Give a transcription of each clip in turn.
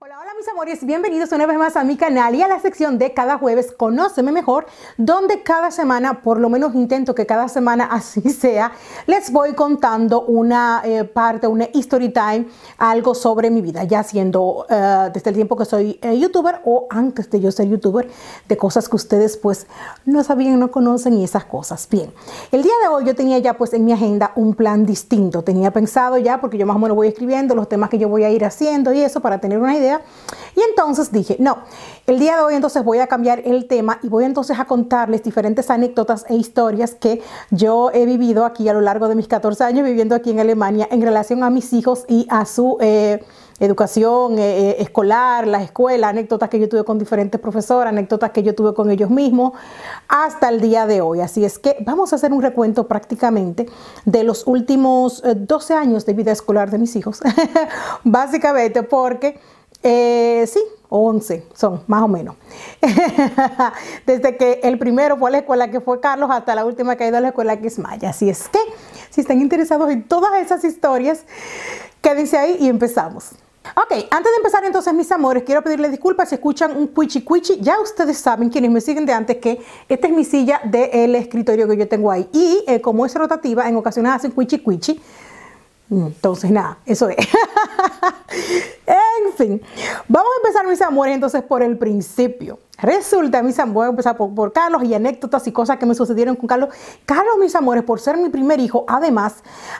Hola, hola mis amores, bienvenidos una vez más a mi canal y a la sección de cada jueves Conóceme Mejor, donde cada semana, por lo menos intento que cada semana así sea, les voy contando una parte, una story time, algo sobre mi vida, ya siendo desde el tiempo que soy youtuber o antes de yo ser youtuber, de cosas que ustedes pues no sabían, no conocen y esas cosas. Bien, el día de hoy yo tenía ya pues en mi agenda un plan distinto, tenía pensado ya, porque yo más o menos voy escribiendo los temas que yo voy a ir haciendo y eso para tener una idea. Y entonces dije, no, el día de hoy entonces voy a cambiar el tema y voy entonces a contarles diferentes anécdotas e historias que yo he vivido aquí a lo largo de mis 14 años viviendo aquí en Alemania en relación a mis hijos y a su educación escolar, la escuela, anécdotas que yo tuve con diferentes profesores, anécdotas que yo tuve con ellos mismos hasta el día de hoy. Así es que vamos a hacer un recuento prácticamente de los últimos 12 años de vida escolar de mis hijos, básicamente porque sí, 11 son, más o menos. Desde que el primero fue a la escuela que fue Carlos hasta la última que ha ido a la escuela que es Maya. Así es que, si están interesados en todas esas historias, quédense ahí y empezamos. Ok, antes de empezar entonces, mis amores, quiero pedirles disculpas si escuchan un cuichi cuichi. Ya ustedes saben, quienes me siguen de antes, que esta es mi silla del escritorio que yo tengo ahí. Y como es rotativa, en ocasiones hacen cuichi cuichi. Entonces, nada, eso es. En fin, vamos a empezar, mis amores, entonces por el principio. Resulta, mis amores, voy a empezar por Carlos y anécdotas y cosas que me sucedieron con Carlos. Carlos, mis amores, por ser mi primer hijo, además,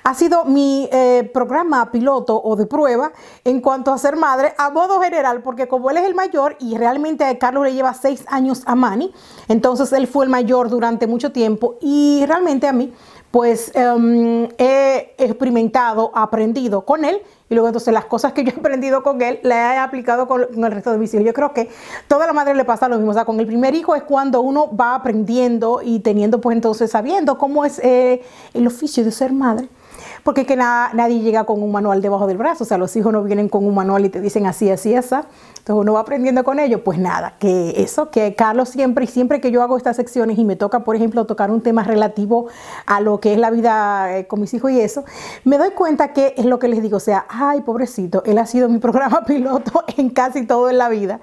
ha sido mi programa piloto o de prueba en cuanto a ser madre a modo general, porque como él es el mayor y realmente a Carlos le lleva 6 años a Manny, entonces él fue el mayor durante mucho tiempo y realmente a mí pues he experimentado, aprendido con él y luego entonces las cosas que yo he aprendido con él las he aplicado con el resto de mis hijos. Yo creo que toda la madre le pasa lo mismo, o sea, con el primer hijo es cuando uno va aprendiendo y teniendo pues entonces sabiendo cómo es el oficio de ser madre. Porque que nadie llega con un manual debajo del brazo, o sea, los hijos no vienen con un manual y te dicen así, así, así. Entonces uno va aprendiendo con ellos. Pues nada, que Carlos siempre que yo hago estas secciones y me toca, por ejemplo, tocar un tema relativo a lo que es la vida con mis hijos y eso, me doy cuenta que es lo que les digo, o sea, ay, pobrecito, él ha sido mi programa piloto en casi todo en la vida.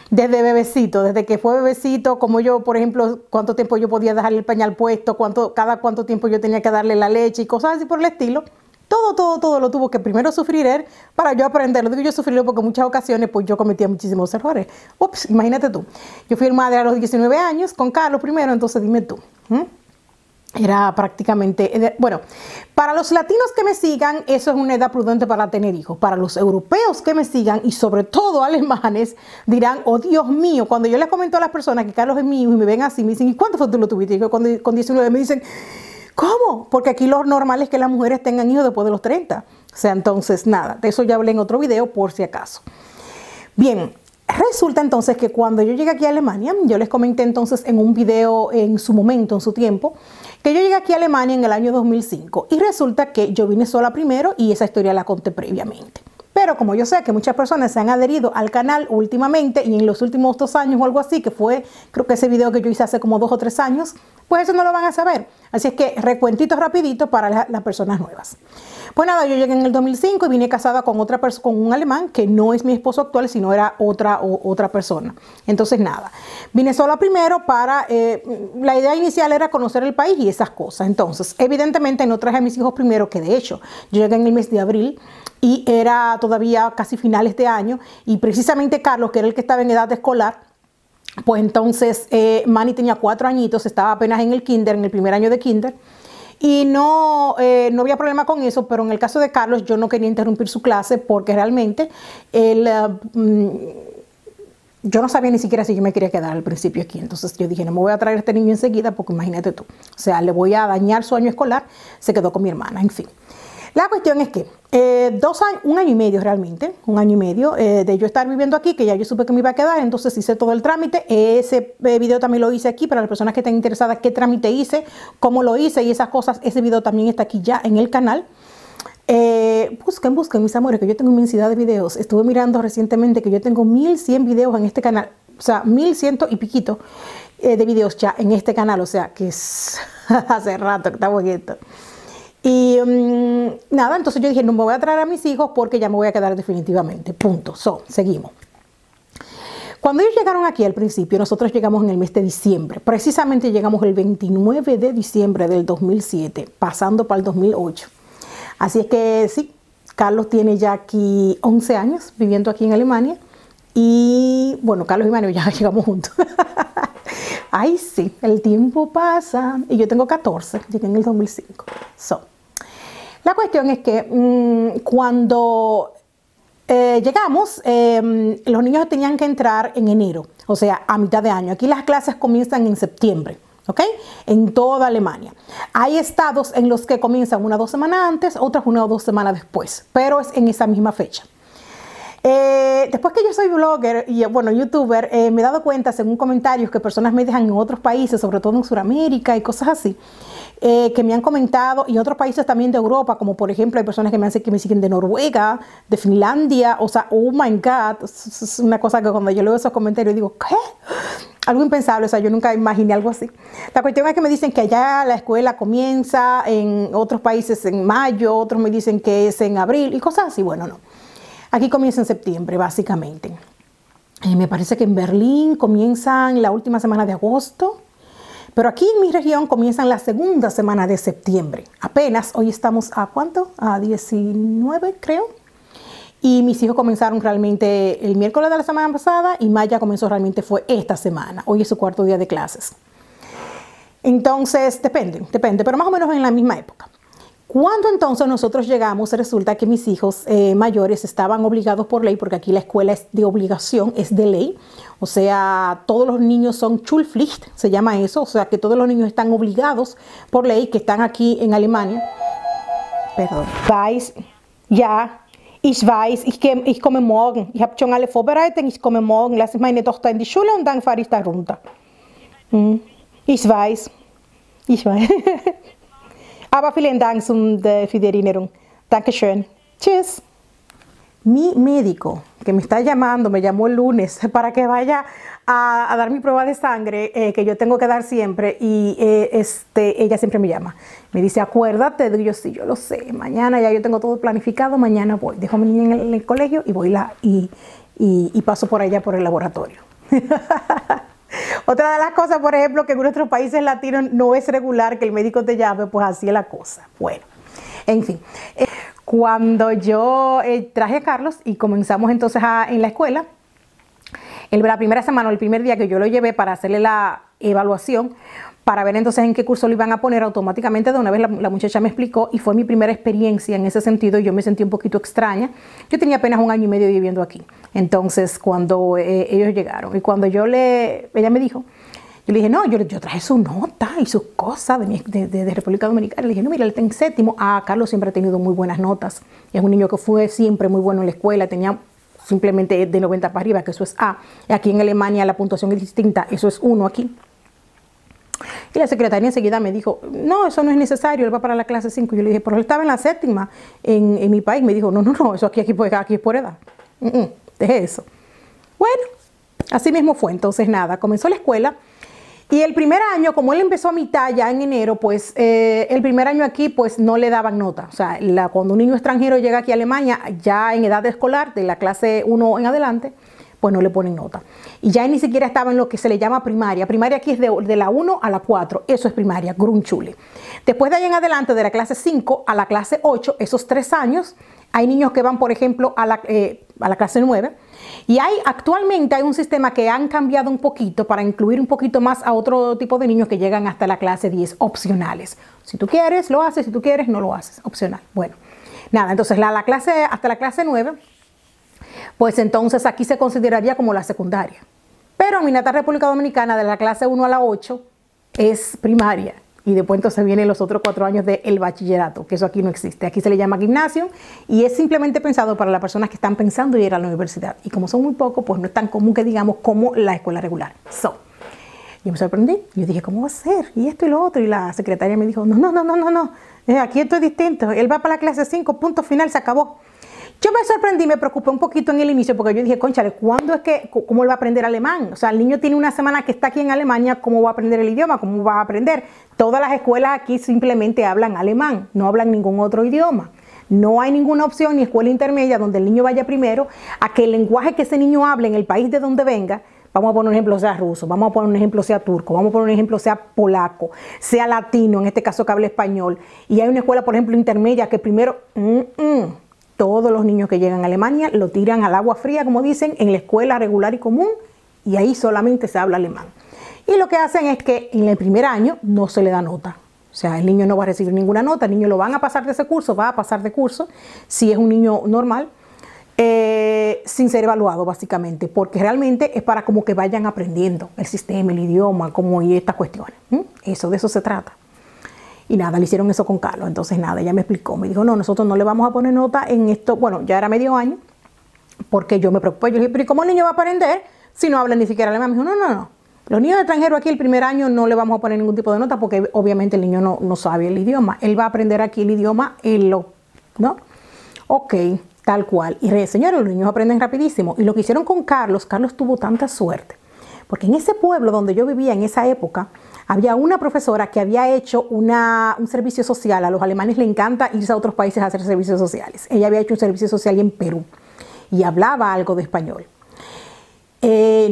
Desde bebecito, desde que fue bebecito, como yo, por ejemplo, cuánto tiempo yo podía dejarle el pañal puesto, cada cuánto tiempo yo tenía que darle la leche y cosas así por el estilo. Todo lo tuvo que primero sufrir él para yo aprenderlo. Digo yo sufrirlo porque en muchas ocasiones pues yo cometía muchísimos errores. Ups, imagínate tú. Yo fui madre a los 19 años con Carlos primero, entonces dime tú. Era prácticamente, bueno, para los latinos que me sigan, eso es una edad prudente para tener hijos. Para los europeos que me sigan y sobre todo alemanes, dirán, oh Dios mío, cuando yo les comento a las personas que Carlos es mi hijo y me ven así, me dicen, ¿y cuánto fue tú lo tuviste? Y yo con 19 me dicen, ¿cómo? Porque aquí lo normal es que las mujeres tengan hijos después de los 30. O sea, entonces nada, de eso ya hablé en otro video por si acaso. Bien. Resulta entonces que cuando yo llegué aquí a Alemania, yo les comenté entonces en un video en su momento, en su tiempo, que yo llegué aquí a Alemania en el año 2005 y resulta que yo vine sola primero y esa historia la conté previamente. Pero como yo sé que muchas personas se han adherido al canal últimamente y en los últimos 2 años o algo así, que fue creo que ese video que yo hice hace como 2 o 3 años, pues eso no lo van a saber. Así es que recuentito rapidito para las personas nuevas. Pues nada, yo llegué en el 2005 y vine casada con con un alemán que no es mi esposo actual, sino era otra persona. Entonces nada, vine sola primero para, la idea inicial era conocer el país y esas cosas. Entonces, evidentemente no traje a mis hijos primero, que de hecho yo llegué en el mes de abril y era todavía casi finales de año y precisamente Carlos, que era el que estaba en edad escolar, pues entonces Manny tenía 4 añitos, estaba apenas en el kinder, en el primer año de kinder. Y no había problema con eso, pero en el caso de Carlos yo no quería interrumpir su clase porque realmente él, yo no sabía ni siquiera si yo me quería quedar al principio aquí. Entonces yo dije, no me voy a traer a este niño enseguida porque imagínate tú. O sea, le voy a dañar su año escolar. Se quedó con mi hermana, en fin. La cuestión es que 2 años, 1 año y medio realmente, 1 año y medio de yo estar viviendo aquí, que ya yo supe que me iba a quedar, entonces hice todo el trámite. Ese video también lo hice aquí para las personas que estén interesadas qué trámite hice, cómo lo hice y esas cosas. Ese video también está aquí ya en el canal. Busquen mis amores, que yo tengo inmensidad de videos. Estuve mirando recientemente que yo tengo 1100 videos en este canal, o sea, 1100 y piquito de videos ya en este canal, o sea, que es hace rato que está bonito. Y nada, entonces yo dije, no me voy a traer a mis hijos porque ya me voy a quedar definitivamente. Punto. Seguimos. Cuando ellos llegaron aquí al principio, nosotros llegamos en el mes de diciembre. Precisamente llegamos el 29 de diciembre del 2007, pasando para el 2008. Así es que sí, Carlos tiene ya aquí 11 años viviendo aquí en Alemania. Y bueno, Carlos y Mario ya llegamos juntos. Ay, sí, el tiempo pasa. Y yo tengo 14, llegué en el 2005. La cuestión es que cuando llegamos, los niños tenían que entrar en enero, o sea, a mitad de año. Aquí las clases comienzan en septiembre, ¿ok? En toda Alemania. Hay estados en los que comienzan 1 o 2 semanas antes, otras 1 o 2 semanas después, pero es en esa misma fecha. Después que yo soy blogger y bueno, youtuber, me he dado cuenta, según comentarios que personas me dejan en otros países, sobre todo en Sudamérica y cosas así, que me han comentado, y otros países también de Europa, como por ejemplo hay personas que me siguen de Noruega, de Finlandia, o sea, oh my God, es una cosa que cuando yo leo esos comentarios digo, ¿qué? Algo impensable, o sea, yo nunca imaginé algo así. La cuestión es que me dicen que allá la escuela comienza en otros países en mayo, otros me dicen que es en abril y cosas así, bueno, no. Aquí comienza en septiembre, básicamente. Me parece que en Berlín comienzan la última semana de agosto, pero aquí en mi región comienzan la segunda semana de septiembre. Apenas, hoy estamos a ¿cuánto? A 19, creo. Y mis hijos comenzaron realmente el miércoles de la semana pasada y Maya comenzó realmente fue esta semana. Hoy es su 4º día de clases. Entonces, depende, pero más o menos en la misma época. Cuando entonces nosotros llegamos, resulta que mis hijos mayores estaban obligados por ley, porque aquí la escuela es de obligación, es de ley. O sea, todos los niños son Schulpflicht, se llama eso. O sea, que todos los niños están obligados por ley, que están aquí en Alemania. Perdón. Weiß, ja, ich weiß, ich komme morgen. Ich habe schon alle Vorbereitungen, ich komme morgen, lasse meine Tochter in die Schule und dann fahre ich da runter. Ich weiß. Aber vielen Dank für die Erinnerung. Dankeschön. Tschüss. Mi médico, que me está llamando, me llamó el lunes para que vaya a dar mi prueba de sangre, que yo tengo que dar siempre, y ella siempre me llama. Me dice, acuérdate, digo yo, sí, yo lo sé, mañana ya yo tengo todo planificado, mañana voy. Dejo a mi niña en el colegio y voy y paso por allá por el laboratorio. Otra de las cosas, por ejemplo, que en nuestros países latinos no es regular que el médico te llame, pues así es la cosa. Bueno, en fin. Cuando yo traje a Carlos y comenzamos entonces en la escuela, en la primera semana, el primer día que yo lo llevé para hacerle la evaluación, para ver entonces en qué curso lo iban a poner, automáticamente de una vez la muchacha me explicó, y fue mi primera experiencia en ese sentido. Yo me sentí un poquito extraña. Yo tenía apenas 1 año y medio viviendo aquí. Entonces, cuando ellos llegaron y cuando ella me dijo, yo le dije, no, yo traje su nota y sus cosas de República Dominicana. Le dije, no, mira, él está en 7º. Carlos siempre ha tenido muy buenas notas. Es un niño que fue siempre muy bueno en la escuela, tenía simplemente de 90 para arriba, que eso es A. Aquí en Alemania la puntuación es distinta, eso es 1 aquí. Y la secretaria enseguida me dijo, no, eso no es necesario, él va para la clase 5. Yo le dije, pero él estaba en la 7ª en mi país. Me dijo, no, eso aquí es por edad. Deje eso. Bueno, así mismo fue. Entonces nada, comenzó la escuela. Y el primer año, como él empezó a mitad ya en enero, pues el primer año aquí pues no le daban nota. O sea, cuando un niño extranjero llega aquí a Alemania, ya en edad escolar, de la clase 1 en adelante, pues no le ponen nota. Y ya ni siquiera estaba en lo que se le llama primaria. Primaria aquí es de la 1 a la 4. Eso es primaria, Grundschule. Después de ahí en adelante, de la clase 5 a la clase 8, esos 3 años, hay niños que van, por ejemplo, a la clase 9. Y actualmente hay un sistema que han cambiado un poquito para incluir un poquito más a otro tipo de niños que llegan hasta la clase 10, opcionales. Si tú quieres, lo haces. Si tú quieres, no lo haces. Opcional. Bueno, nada, entonces hasta la clase 9, pues entonces aquí se consideraría como la secundaria. Pero en mi natal República Dominicana, de la clase 1 a la 8, es primaria. Y después entonces vienen los otros 4 años del bachillerato, que eso aquí no existe. Aquí se le llama gimnasio y es simplemente pensado para las personas que están pensando ir a la universidad. Y como son muy pocos, pues no es tan común que digamos como la escuela regular. Yo me sorprendí. Yo dije, ¿cómo va a ser? Y esto y lo otro. Y la secretaria me dijo, no. Aquí esto es distinto. Él va para la clase 5, punto final, se acabó. Yo me sorprendí, me preocupé un poquito en el inicio porque yo dije, cónchale, ¿cuándo es que, cómo él va a aprender alemán? O sea, el niño tiene una semana que está aquí en Alemania, ¿cómo va a aprender el idioma? ¿Cómo va a aprender? Todas las escuelas aquí simplemente hablan alemán, no hablan ningún otro idioma. No hay ninguna opción ni escuela intermedia donde el niño vaya primero a que el lenguaje que ese niño hable en el país de donde venga, vamos a poner un ejemplo, sea ruso, vamos a poner un ejemplo, sea turco, vamos a poner un ejemplo, sea polaco, sea latino, en este caso que hable español. Y hay una escuela, por ejemplo, intermedia que primero, todos los niños que llegan a Alemania lo tiran al agua fría, como dicen, en la escuela regular y común, y ahí solamente se habla alemán. Y lo que hacen es que en el primer año no se le da nota. O sea, el niño no va a recibir ninguna nota, el niño lo van a pasar de ese curso, va a pasar de curso, si es un niño normal, sin ser evaluado básicamente, porque realmente es para como que vayan aprendiendo el sistema, el idioma, como y estas cuestiones. Eso, de eso se trata. Y nada, le hicieron eso con Carlos. Entonces nada, ella me explicó, me dijo, no, nosotros no le vamos a poner nota en esto. Bueno, ya era medio año, porque yo me preocupé. Yo dije, pero ¿y cómo el niño va a aprender si no habla ni siquiera alemán? Me dijo, no. Los niños extranjeros aquí el primer año no le vamos a poner ningún tipo de nota porque obviamente el niño no sabe el idioma. Él va a aprender aquí el idioma, ¿no? Ok, tal cual. Y señores, los niños aprenden rapidísimo. Y lo que hicieron con Carlos tuvo tanta suerte. Porque en ese pueblo donde yo vivía en esa época, había una profesora que había hecho un servicio social. A los alemanes les encanta irse a otros países a hacer servicios sociales. Ella había hecho un servicio social en Perú y hablaba algo de español.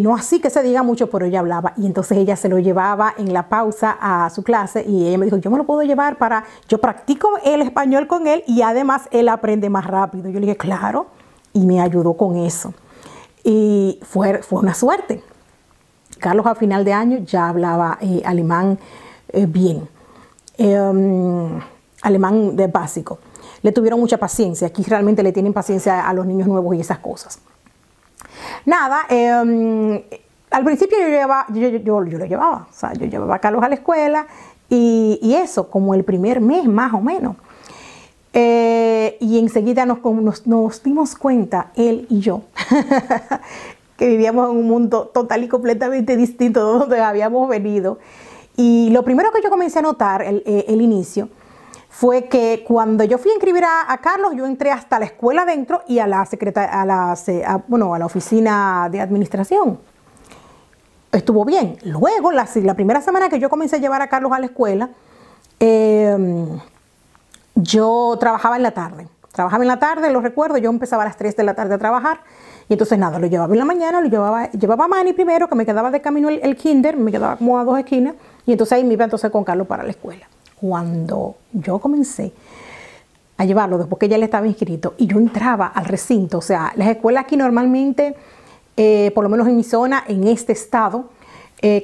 No así que se diga mucho, pero ella hablaba. Y entonces ella se lo llevaba en la pausa a su clase y ella me dijo, yo me lo puedo llevar yo practico el español con él y además él aprende más rápido. Yo le dije, claro, y me ayudó con eso. Y fue una suerte. Carlos a final de año ya hablaba alemán bien, alemán de básico. Le tuvieron mucha paciencia. Aquí realmente le tienen paciencia a los niños nuevos y esas cosas. Nada, al principio yo lo llevaba, o sea, yo llevaba a Carlos a la escuela y eso, como el primer mes más o menos. Y enseguida nos dimos cuenta, él y yo, que vivíamos en un mundo total y completamente distinto de donde habíamos venido. Y lo primero que yo comencé a notar, el inicio, fue que cuando yo fui a inscribir a Carlos, yo entré hasta la escuela adentro y a la oficina de administración. Estuvo bien. Luego, la primera semana que yo comencé a llevar a Carlos a la escuela, yo trabajaba en la tarde. Lo recuerdo, yo empezaba a las 3 de la tarde a trabajar. Y entonces nada, lo llevaba en la mañana, llevaba a Manny primero, que me quedaba de camino el kinder, me quedaba como a 2 esquinas. Y entonces ahí me iba entonces con Carlos para la escuela. Cuando yo comencé a llevarlo, después que ya él estaba inscrito, y yo entraba al recinto, o sea, las escuelas aquí normalmente, por lo menos en mi zona, en este estado,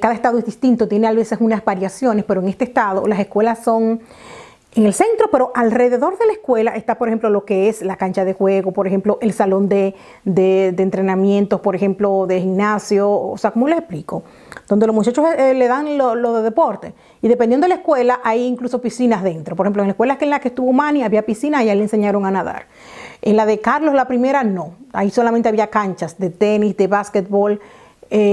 cada estado es distinto, tiene a veces unas variaciones, pero en este estado las escuelas son en el centro, pero alrededor de la escuela está, por ejemplo, lo que es la cancha de juego, por ejemplo, el salón de entrenamientos, por ejemplo, de gimnasio, o sea, ¿cómo les explico? Donde los muchachos le dan lo de deporte. Y dependiendo de la escuela, hay incluso piscinas dentro. Por ejemplo, en la escuela en la que estuvo Manny había piscina y a él le enseñaron a nadar. En la de Carlos, la primera, no. Ahí solamente había canchas de tenis, de básquetbol,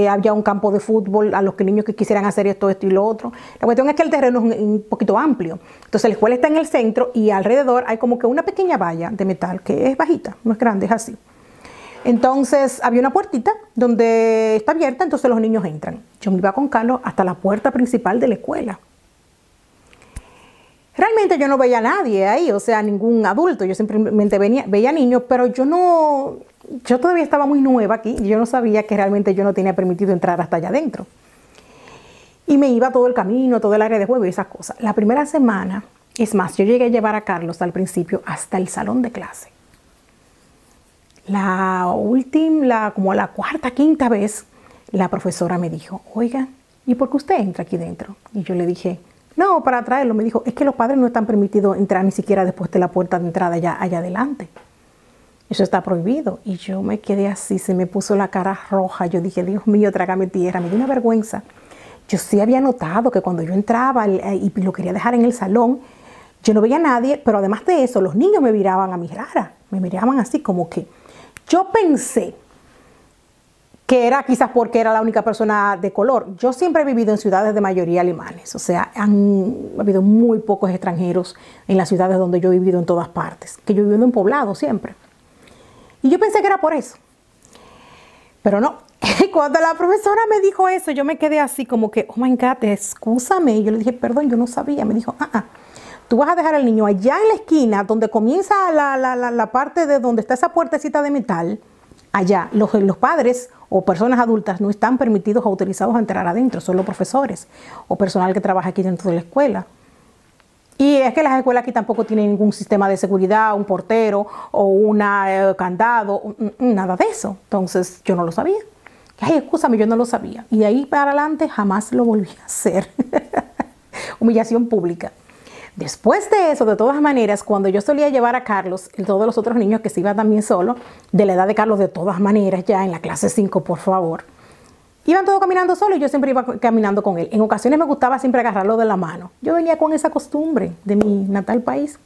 había un campo de fútbol a los niños que quisieran hacer esto y lo otro. La cuestión es que el terreno es un poquito amplio. Entonces la escuela está en el centro y alrededor hay como que una pequeña valla de metal que es bajita, no es grande, es así. Entonces había una puertita donde está abierta, entonces los niños entran. Yo me iba con Carlos hasta la puerta principal de la escuela. Realmente yo no veía a nadie ahí, o sea, ningún adulto. Yo simplemente veía niños, pero yo todavía estaba muy nueva aquí y yo no sabía que realmente yo no tenía permitido entrar hasta allá adentro. Y me iba todo el camino, todo el área de juego y esas cosas. La primera semana, es más, yo llegué a llevar a Carlos al principio hasta el salón de clase. Como la cuarta, quinta vez, la profesora me dijo, oiga, ¿y por qué usted entra aquí dentro? Y yo le dije, no, para traerlo. Me dijo, es que los padres no están permitidos entrar ni siquiera después de la puerta de entrada allá adelante. Eso está prohibido. Y yo me quedé así, se me puso la cara roja. Yo dije, Dios mío, trágame tierra. Me dio una vergüenza. Yo sí había notado que cuando yo entraba y lo quería dejar en el salón, yo no veía a nadie, pero además de eso, los niños me miraban a mí rara. Me miraban así como que... Yo pensé que era quizás porque era la única persona de color. Yo siempre he vivido en ciudades de mayoría alemanes, o sea, ha habido muy pocos extranjeros en las ciudades donde yo he vivido en todas partes, que yo he vivido en poblado siempre. Y yo pensé que era por eso. Pero no. Cuando la profesora me dijo eso, yo me quedé así como que, oh my God, excúsame. Y yo le dije, perdón, yo no sabía. Me dijo, tú vas a dejar al niño allá en la esquina, donde comienza la parte de donde está esa puertecita de metal. Allá, los padres o personas adultas no están permitidos o autorizados a entrar adentro, son los profesores o personal que trabaja aquí dentro de la escuela. Y es que las escuelas aquí tampoco tienen ningún sistema de seguridad, un portero o un candado, nada de eso. Entonces yo no lo sabía. Ay, escúchame, yo no lo sabía. Y de ahí para adelante jamás lo volví a hacer. Humillación pública. Después de eso, de todas maneras, cuando yo solía llevar a Carlos y todos los otros niños que se iban también solo, de la edad de Carlos, de todas maneras, ya en la clase 5, por favor, iban todos caminando solo y yo siempre iba caminando con él. En ocasiones me gustaba siempre agarrarlo de la mano. Yo venía con esa costumbre de mi natal país.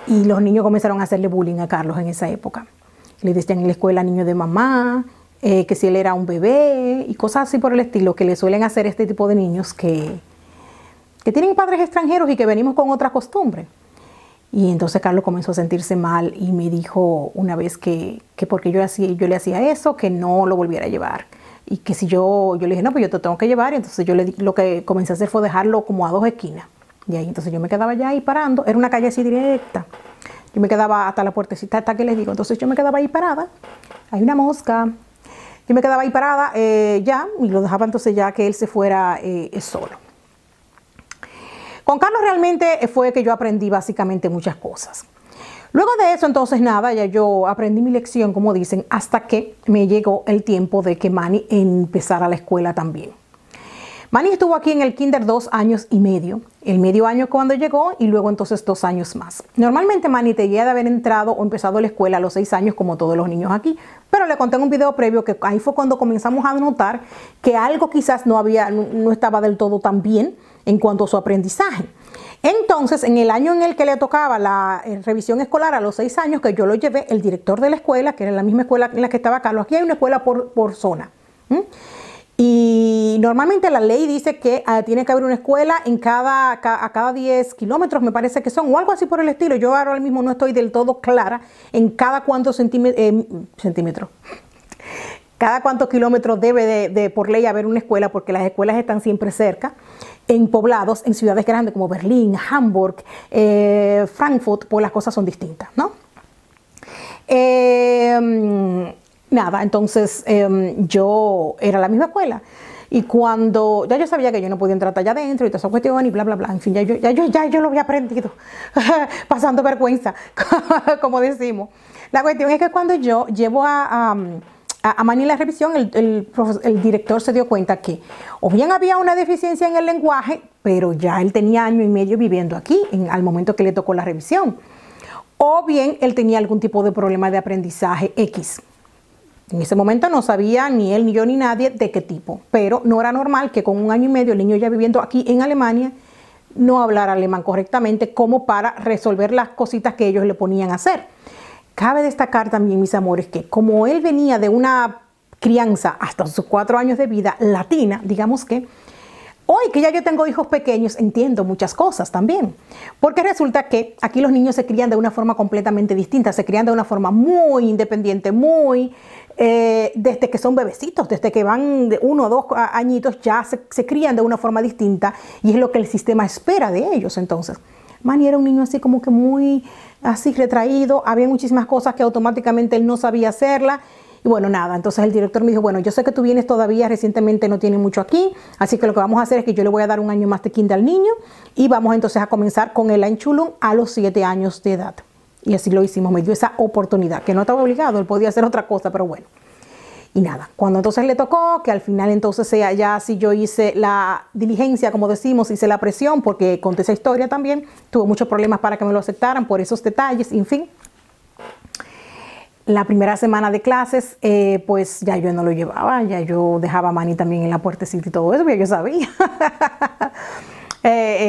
Y los niños comenzaron a hacerle bullying a Carlos en esa época. Le decían en la escuela niño de mamá, que si él era un bebé y cosas así por el estilo que le suelen hacer este tipo de niños que tienen padres extranjeros y que venimos con otra costumbre. Y entonces Carlos comenzó a sentirse mal y me dijo una vez que porque yo le hacía eso, que no lo volviera a llevar. Y que si yo le dije, no, pues yo te tengo que llevar. Y entonces lo que comencé a hacer fue dejarlo como a 2 esquinas. Y ahí entonces yo me quedaba ya ahí parando. Era una calle así directa. Yo me quedaba hasta la puertecita, hasta que les digo. Entonces yo me quedaba ahí parada. Hay una mosca. Yo me quedaba ahí parada ya y lo dejaba entonces ya que él se fuera solo. Con Carlos realmente fue que yo aprendí básicamente muchas cosas. Luego de eso, entonces nada, ya yo aprendí mi lección, como dicen, hasta que me llegó el tiempo de que Manny empezara la escuela también. Manny estuvo aquí en el kinder 2 años y medio, el medio año cuando llegó y luego entonces 2 años más. Normalmente Manny debía de haber entrado o empezado la escuela a los 6 años como todos los niños aquí, pero le conté en un video previo que ahí fue cuando comenzamos a notar que algo quizás no estaba del todo tan bien en cuanto a su aprendizaje. Entonces, en el año en el que le tocaba la revisión escolar a los 6 años, que yo lo llevé, el director de la escuela, que era la misma escuela en la que estaba Carlos, aquí hay una escuela por zona. Y normalmente la ley dice que tiene que haber una escuela a cada 10 kilómetros, me parece que son, o algo así por el estilo. Yo ahora mismo no estoy del todo clara en cada cuántos centímetros. Cada cuántos kilómetros debe de por ley haber una escuela, porque las escuelas están siempre cerca, en poblados, en ciudades grandes como Berlín, Hamburg, Frankfurt, pues las cosas son distintas, ¿no? Nada, entonces yo era la misma escuela. Y cuando ya yo sabía que yo no podía entrar allá adentro y toda esa cuestión y bla, bla, bla. En fin, ya yo lo había aprendido, pasando vergüenza, como decimos. La cuestión es que cuando yo llevo a Manny la revisión, el director se dio cuenta que o bien había una deficiencia en el lenguaje, pero ya él tenía 1 año y medio viviendo aquí al momento que le tocó la revisión. O bien él tenía algún tipo de problema de aprendizaje X. En ese momento no sabía ni él, ni yo, ni nadie de qué tipo. Pero no era normal que con 1 año y medio el niño ya viviendo aquí en Alemania no hablara alemán correctamente como para resolver las cositas que ellos le ponían a hacer. Cabe destacar también, mis amores, que como él venía de una crianza hasta sus 4 años de vida latina, digamos que hoy que ya yo tengo hijos pequeños entiendo muchas cosas también, porque resulta que aquí los niños se crían de una forma completamente distinta, se crían de una forma muy independiente, desde que son bebecitos, desde que van de 1 o 2 añitos ya se crían de una forma distinta y es lo que el sistema espera de ellos. Entonces Manny era un niño así como que muy así retraído, había muchísimas cosas que automáticamente él no sabía hacerla. Y bueno, nada, entonces el director me dijo, bueno, yo sé que tú vienes todavía, recientemente no tienes mucho aquí, así que lo que vamos a hacer es que yo le voy a dar 1 año más de kinder al niño y vamos entonces a comenzar con el Einschulung a los 7 años de edad. Y así lo hicimos, me dio esa oportunidad, que no estaba obligado, él podía hacer otra cosa, pero bueno. Y nada, cuando entonces le tocó, que al final entonces ya sí yo hice la diligencia, como decimos, hice la presión, porque conté esa historia también, tuve muchos problemas para que me lo aceptaran por esos detalles, en fin. La primera semana de clases, pues ya yo no lo llevaba, ya yo dejaba a Manny también en la puertecita y todo eso, ya yo sabía.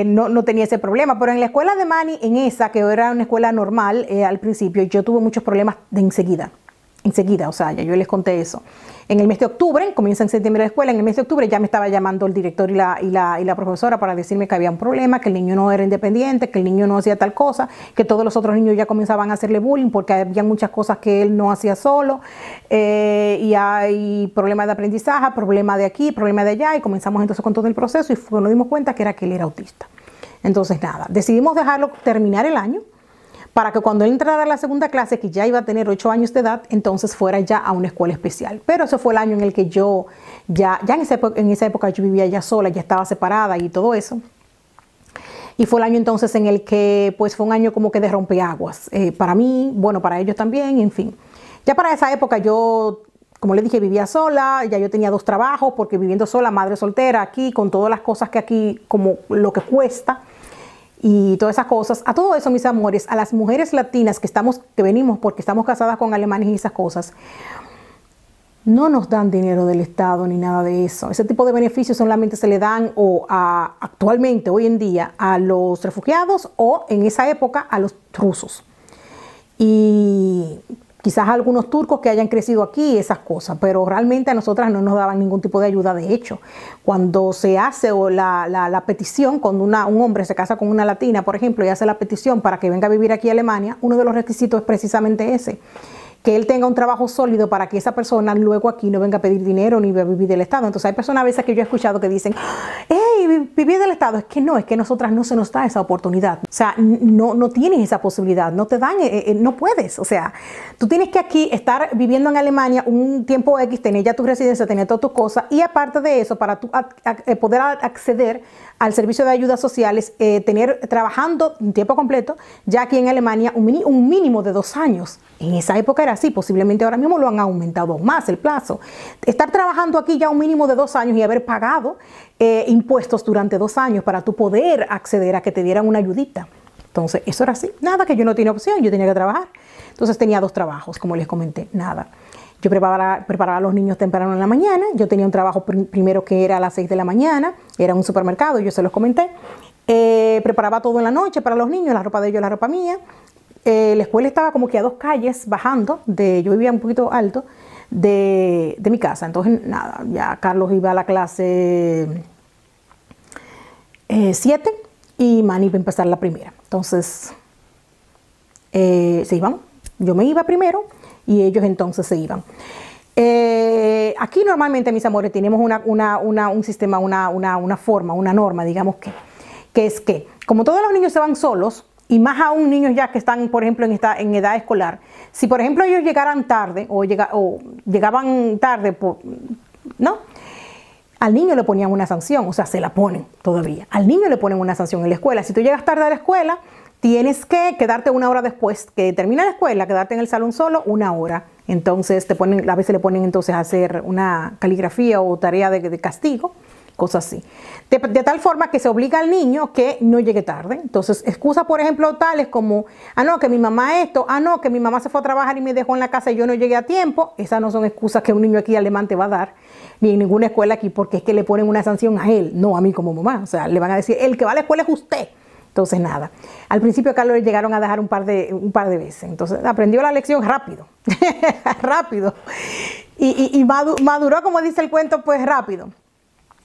No tenía ese problema, pero en la escuela de Manny, en esa, que era una escuela normal al principio, yo tuve muchos problemas de enseguida. enseguida, o sea, ya yo les conté eso. En el mes de octubre, comienza en septiembre la escuela, en el mes de octubre ya me estaba llamando el director y la profesora para decirme que había un problema, que el niño no era independiente, que el niño no hacía tal cosa, que todos los otros niños ya comenzaban a hacerle bullying porque había muchas cosas que él no hacía solo, y hay problemas de aprendizaje, problema de aquí, problema de allá, y comenzamos entonces con todo el proceso y nos dimos cuenta que era que él era autista. Entonces nada, decidimos dejarlo terminar el año, para que cuando él entrara a la segunda clase, que ya iba a tener 8 años de edad, entonces fuera ya a una escuela especial. Pero ese fue el año en el que yo, ya en esa época yo vivía ya sola, ya estaba separada y todo eso. Y fue el año entonces en el que, pues fue un año como que de rompeaguas. Para mí, bueno, para ellos también, en fin. Ya para esa época yo, como les dije, vivía sola, ya yo tenía 2 trabajos, porque viviendo sola, madre soltera, aquí, con todas las cosas que aquí, como lo que cuesta, y todas esas cosas, a todo eso, mis amores, a las mujeres latinas que venimos porque estamos casadas con alemanes y esas cosas, no nos dan dinero del Estado ni nada de eso. Ese tipo de beneficios solamente se le dan actualmente, hoy en día, a los refugiados o en esa época a los rusos. Y quizás a algunos turcos que hayan crecido aquí, esas cosas, pero realmente a nosotras no nos daban ningún tipo de ayuda. De hecho, cuando se hace la petición, cuando un hombre se casa con una latina, por ejemplo, y hace la petición para que venga a vivir aquí a Alemania, uno de los requisitos es precisamente ese, que él tenga un trabajo sólido para que esa persona luego aquí no venga a pedir dinero ni a vivir del Estado. Entonces hay personas a veces que yo he escuchado que dicen, hey, vivir del Estado. Es que no, es que a nosotras no se nos da esa oportunidad. O sea, no tienes esa posibilidad, no te dan, no puedes. O sea, tú tienes que aquí estar viviendo en Alemania un tiempo X, tener ya tu residencia, tener todas tus cosas, y aparte de eso, para tú poder acceder al servicio de ayudas sociales, trabajando un tiempo completo, ya aquí en Alemania, un mínimo de 2 años. En esa época era así, posiblemente ahora mismo lo han aumentado aún más el plazo. Estar trabajando aquí ya un mínimo de 2 años y haber pagado impuestos durante 2 años para tú poder acceder a que te dieran una ayudita. Entonces, eso era así. Nada, que yo no tenía opción, yo tenía que trabajar. Entonces tenía 2 trabajos, como les comenté, nada. Yo preparaba a los niños temprano en la mañana. Yo tenía un trabajo primero que era a las 6 de la mañana, era un supermercado, yo se los comenté. Preparaba todo en la noche para los niños, la ropa de ellos, la ropa mía. La escuela estaba como que a 2 calles bajando, yo vivía un poquito alto, de mi casa. Entonces, nada, ya Carlos iba a la clase 7 y Manny iba a empezar la primera. Entonces, se iban. Yo me iba primero y ellos entonces se iban. Aquí normalmente, mis amores, tenemos un sistema, una forma, una norma, digamos que es que, como todos los niños se van solos, y más aún niños ya que están, por ejemplo, en edad escolar, si por ejemplo ellos llegaran tarde o llegaban tarde, ¿no? Al niño le ponían una sanción, o sea, se la ponen todavía. Al niño le ponen una sanción en la escuela. Si tú llegas tarde a la escuela, tienes que quedarte 1 hora después que termina la escuela, quedarte en el salón solo 1 hora. Entonces a veces le ponen entonces a hacer una caligrafía o tarea de castigo, cosas así. De tal forma que se obliga al niño que no llegue tarde. Entonces, excusas, por ejemplo, tales como, no, que mi mamá esto, no, que mi mamá se fue a trabajar y me dejó en la casa y yo no llegué a tiempo. Esas no son excusas que un niño aquí alemán te va a dar, ni en ninguna escuela aquí, porque es que le ponen una sanción a él, no a mí como mamá. O sea, le van a decir, el que va a la escuela es usted. Entonces, nada. Al principio a Carlos le llegaron a dejar un par de veces. Entonces, aprendió la lección rápido. rápido. Y maduró, como dice el cuento, pues rápido.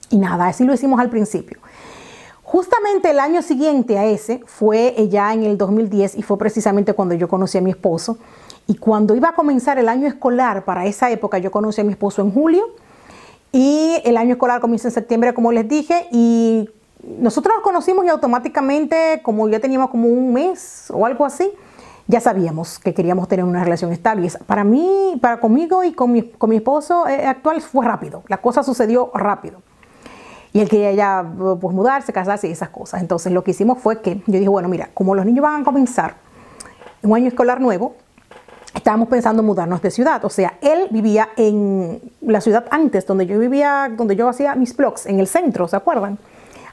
Y nada, así lo hicimos al principio. Justamente el año siguiente a ese fue ya en el 2010 y fue precisamente cuando yo conocí a mi esposo. Y cuando iba a comenzar el año escolar para esa época, yo conocí a mi esposo en julio y el año escolar comienza en septiembre, como les dije, y nosotros nos conocimos y automáticamente, como ya teníamos como 1 mes o algo así, ya sabíamos que queríamos tener una relación estable. Y conmigo y con mi esposo actual fue rápido, la cosa sucedió rápido. Y él quería ya pues mudarse, casarse y esas cosas. Entonces lo que hicimos fue que yo dije, bueno, mira, como los niños van a comenzar un año escolar nuevo, estábamos pensando en mudarnos de ciudad. O sea, él vivía en la ciudad antes, donde yo vivía, donde yo hacía mis blogs, en el centro, ¿se acuerdan?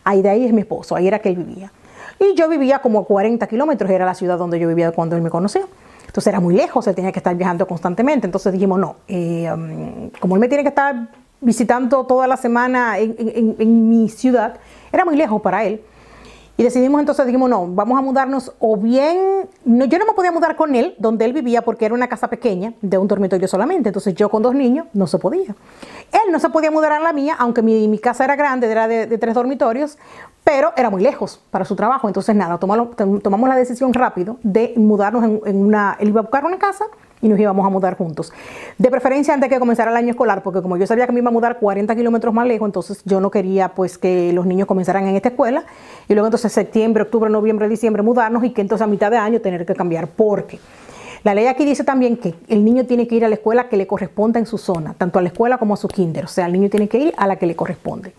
Ahí de ahí es mi esposo, ahí era que él vivía. Y yo vivía como a 40 kilómetros, era la ciudad donde yo vivía cuando él me conoció. Entonces era muy lejos, él tenía que estar viajando constantemente. Entonces dijimos, no, como él me tiene que estar visitando toda la semana en mi ciudad, era muy lejos para él. Y decidimos entonces, dijimos, no, vamos a mudarnos o bien, no, yo no me podía mudar con él, donde él vivía, porque era una casa pequeña, de un dormitorio solamente. Entonces yo con 2 niños no se podía. Él no se podía mudar a la mía, aunque mi casa era grande, era de 3 dormitorios, pero era muy lejos para su trabajo. Entonces nada, tomamos la decisión rápido de mudarnos en una, él iba a buscar una casa y nos íbamos a mudar juntos. De preferencia antes de que comenzara el año escolar, porque como yo sabía que me iba a mudar 40 kilómetros más lejos, entonces yo no quería pues que los niños comenzaran en esta escuela y luego entonces septiembre, octubre, noviembre, diciembre mudarnos y que entonces a mitad de año tener que cambiar, porque la ley aquí dice también que el niño tiene que ir a la escuela que le corresponda en su zona, tanto a la escuela como a su kinder, o sea, el niño tiene que ir a la que le corresponde.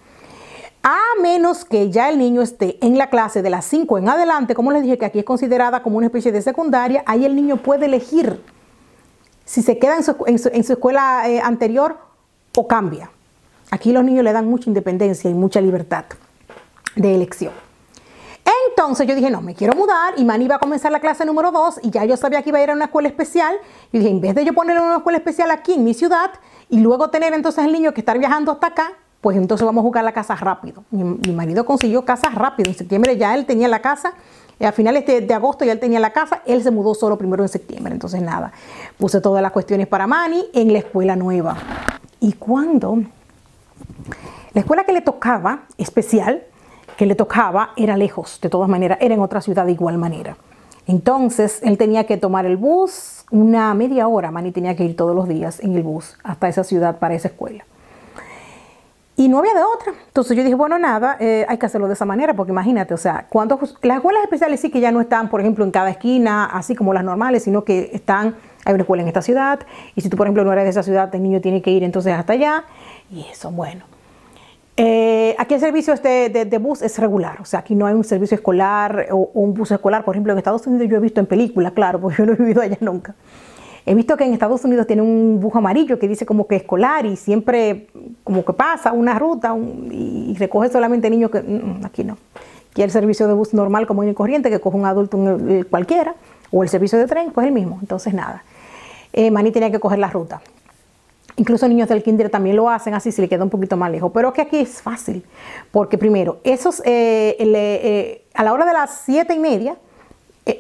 A menos que ya el niño esté en la clase de las 5 en adelante, como les dije que aquí es considerada como una especie de secundaria, ahí el niño puede elegir si se queda en su escuela anterior o cambia. Aquí los niños le dan mucha independencia y mucha libertad de elección. Entonces yo dije, no, me quiero mudar y Manny iba a comenzar la clase número 2 y ya yo sabía que iba a ir a una escuela especial. Y dije, en vez de yo ponerle una escuela especial aquí en mi ciudad y luego tener entonces el niño que estar viajando hasta acá, pues entonces vamos a buscar la casa rápido. Mi marido consiguió casa rápido. En septiembre ya él tenía la casa. A finales de agosto ya él tenía la casa, él se mudó solo primero en septiembre, entonces nada, puse todas las cuestiones para Manny en la escuela nueva. Y cuando la escuela que le tocaba, especial, que le tocaba, era lejos, de todas maneras, era en otra ciudad de igual manera. Entonces él tenía que tomar el bus una media hora, Manny tenía que ir todos los días en el bus hasta esa ciudad para esa escuela. Y no había de otra. Entonces yo dije, bueno, nada, hay que hacerlo de esa manera, porque imagínate, o sea, las escuelas especiales sí que ya no están, por ejemplo, en cada esquina, así como las normales, sino que hay una escuela en esta ciudad, y si tú, por ejemplo, no eres de esa ciudad, el niño tiene que ir entonces hasta allá, y eso, bueno. Aquí el servicio de bus es regular, o sea, aquí no hay un servicio escolar o un bus escolar, por ejemplo, en Estados Unidos yo he visto en películas, claro, porque yo no he vivido allá nunca. He visto que en Estados Unidos tiene un bus amarillo que dice como que escolar y siempre como que pasa una ruta y recoge solamente niños que aquí no. Aquí el servicio de bus normal común y corriente que coge un adulto cualquiera o el servicio de tren, pues el mismo. Entonces nada, Manny tenía que coger la ruta. Incluso niños del kinder también lo hacen así, se le queda un poquito más lejos. Pero que aquí es fácil, porque primero, a la hora de las 7:30,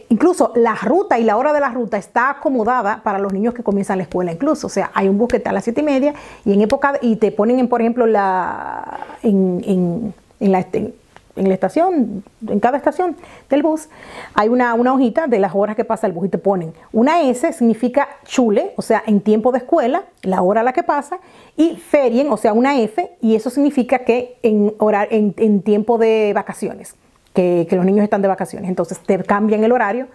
incluso la ruta y la hora de la ruta está acomodada para los niños que comienzan la escuela incluso. O sea, hay un bus que está a las 7:30 y te ponen, por ejemplo, en la estación, en cada estación del bus, hay una hojita de las horas que pasa el bus y te ponen una S, significa chule, o sea, en tiempo de escuela, la hora a la que pasa, y ferien, o sea, una F, y eso significa que en tiempo de vacaciones. Que los niños están de vacaciones, entonces te cambian el horario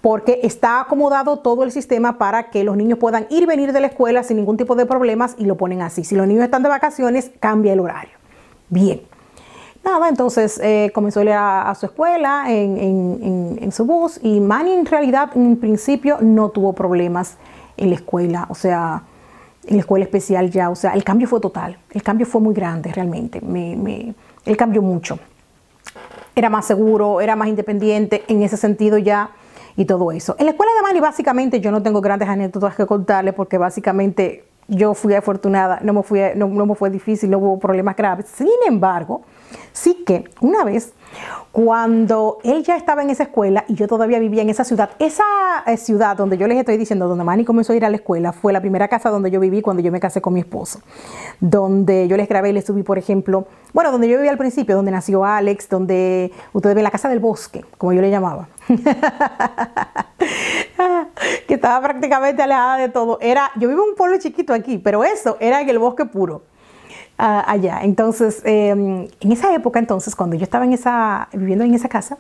porque está acomodado todo el sistema para que los niños puedan ir y venir de la escuela sin ningún tipo de problemas y lo ponen así. Si los niños están de vacaciones, cambia el horario. Bien. Nada, entonces comenzó a ir a su escuela en su bus y Manny en realidad en principio no tuvo problemas en la escuela, o sea, en la escuela especial ya, o sea, el cambio fue total, el cambio fue muy grande realmente, él cambió mucho. Era más seguro, era más independiente en ese sentido ya y todo eso. En la escuela de Manny básicamente yo no tengo grandes anécdotas que contarle porque básicamente yo fui afortunada, no me fue difícil, no hubo problemas graves. Sin embargo, sí que una vez cuando él ya estaba en esa escuela y yo todavía vivía en esa ciudad donde yo les estoy diciendo, donde Manny comenzó a ir a la escuela, fue la primera casa donde yo viví cuando yo me casé con mi esposo. Donde yo les grabé y les subí, por ejemplo, bueno, donde yo vivía al principio, donde nació Alex, donde ustedes ven la casa del bosque, como yo le llamaba. Que estaba prácticamente alejada de todo. Yo vivo en un pueblo chiquito aquí, pero eso era en el bosque puro. Allá. Entonces, en esa época, entonces, cuando yo estaba viviendo en esa casa,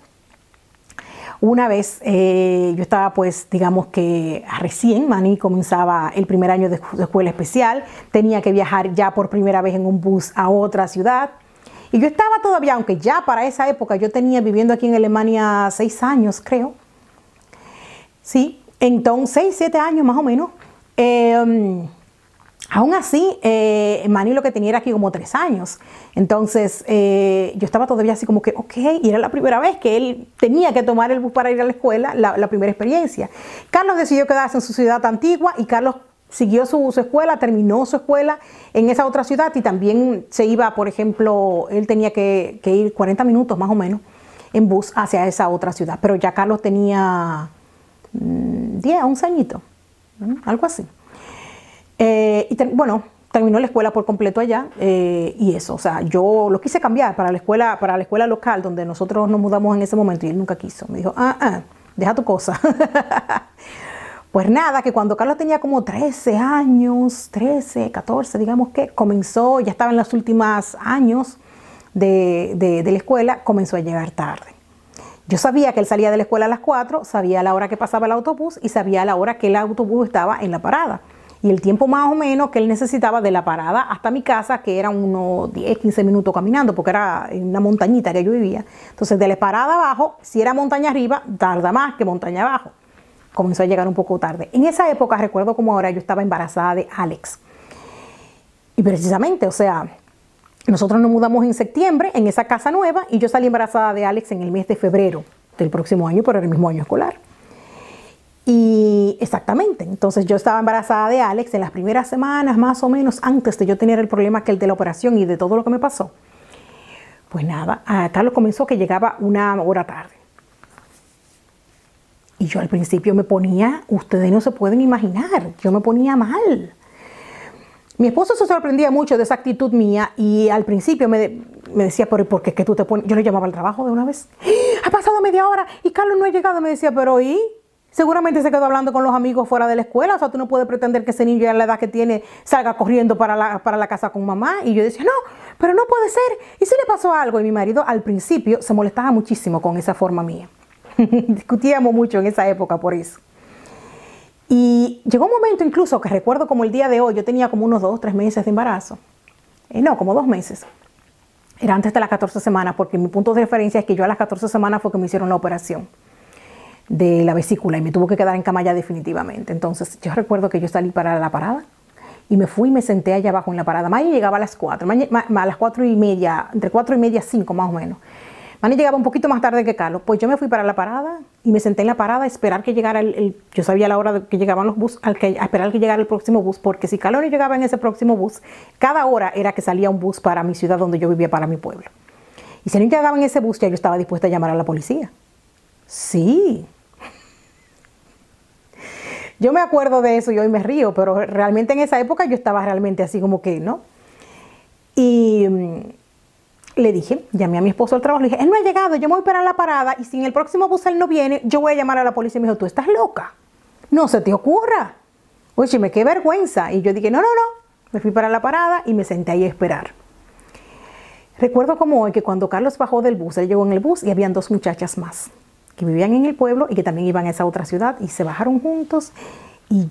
una vez yo estaba, pues, digamos que recién, Manny comenzaba el primer año de escuela especial, tenía que viajar ya por primera vez en un bus a otra ciudad. Y yo estaba todavía, aunque ya para esa época yo tenía viviendo aquí en Alemania 6 años, creo. Sí, entonces 6, 7 años más o menos. Aún así, Manny lo que tenía era aquí como 3 años. Entonces, yo estaba todavía así como que, ok, y era la primera vez que él tenía que tomar el bus para ir a la escuela, la primera experiencia. Carlos decidió quedarse en su ciudad antigua y Carlos siguió su escuela, terminó su escuela en esa otra ciudad y también se iba, por ejemplo, él tenía que ir 40 minutos más o menos en bus hacia esa otra ciudad. Pero ya Carlos tenía 10, 11 añitos, algo así. Bueno, terminó la escuela por completo allá y eso, o sea, yo lo quise cambiar para la escuela local donde nosotros nos mudamos en ese momento y él nunca quiso. Me dijo, deja tu cosa. Pues nada, que cuando Carlos tenía como 13 años, 13, 14, digamos que comenzó, ya estaba en los últimos años de la escuela, comenzó a llegar tarde. Yo sabía que él salía de la escuela a las 4, sabía la hora que pasaba el autobús y sabía la hora que el autobús estaba en la parada. Y el tiempo más o menos que él necesitaba de la parada hasta mi casa, que eran unos 10, 15 minutos caminando, porque era en una montañita que yo vivía. Entonces, de la parada abajo, si era montaña arriba, tarda más que montaña abajo. Comenzó a llegar un poco tarde. En esa época, recuerdo como ahora, yo estaba embarazada de Alex. Y precisamente, o sea, nosotros nos mudamos en septiembre en esa casa nueva y yo salí embarazada de Alex en el mes de febrero del próximo año, pero era el mismo año escolar. Y exactamente, entonces yo estaba embarazada de Alex en las primeras semanas, más o menos, antes de yo tener el problema que el de la operación y de todo lo que me pasó. Pues nada, Carlos comenzó que llegaba una hora tarde. Y yo al principio me ponía, ustedes no se pueden imaginar, yo me ponía mal. Mi esposo se sorprendía mucho de esa actitud mía y al principio me decía, ¿pero por qué es que tú te pones? Yo le llamaba al trabajo de una vez. Ha pasado media hora y Carlos no ha llegado. Me decía, ¿pero y? Seguramente se quedó hablando con los amigos fuera de la escuela. O sea, tú no puedes pretender que ese niño a la edad que tiene salga corriendo para la casa con mamá. Y yo decía, no, pero no puede ser. ¿Y si le pasó algo? Y mi marido al principio se molestaba muchísimo con esa forma mía. Discutíamos mucho en esa época por eso. Y llegó un momento incluso que recuerdo como el día de hoy, yo tenía como unos 2, 3 meses de embarazo. No, como 2 meses. Era antes de las 14 semanas, porque mi punto de referencia es que yo a las 14 semanas fue que me hicieron la operación de la vesícula y me tuvo que quedar en cama ya definitivamente. Entonces yo recuerdo que yo salí para la parada y me fui y me senté allá abajo en la parada. Maya llegaba a las 4, a las 4:30, entre 4:30 y 5 más o menos. Manny llegaba un poquito más tarde que Carlos. Pues yo me fui para la parada y me senté en la parada a esperar que llegara yo sabía la hora de que llegaban los buses, a esperar que llegara el próximo bus, porque si Carlos no llegaba en ese próximo bus, cada hora era que salía un bus para mi ciudad donde yo vivía, para mi pueblo. Y si no llegaba en ese bus, ya yo estaba dispuesta a llamar a la policía. Sí. Yo me acuerdo de eso y hoy me río, pero realmente en esa época yo estaba realmente así como que, ¿no? Y le dije, llamé a mi esposo al trabajo, le dije, él no ha llegado, yo me voy para la parada y si en el próximo bus él no viene, yo voy a llamar a la policía. Y me dijo, ¿tú estás loca? No se te ocurra. Oye, qué vergüenza. Y yo dije, no. Me fui para la parada y me senté ahí a esperar. Recuerdo como hoy que cuando Carlos bajó del bus, él llegó en el bus y habían 2 muchachas más que vivían en el pueblo y que también iban a esa otra ciudad y se bajaron juntos y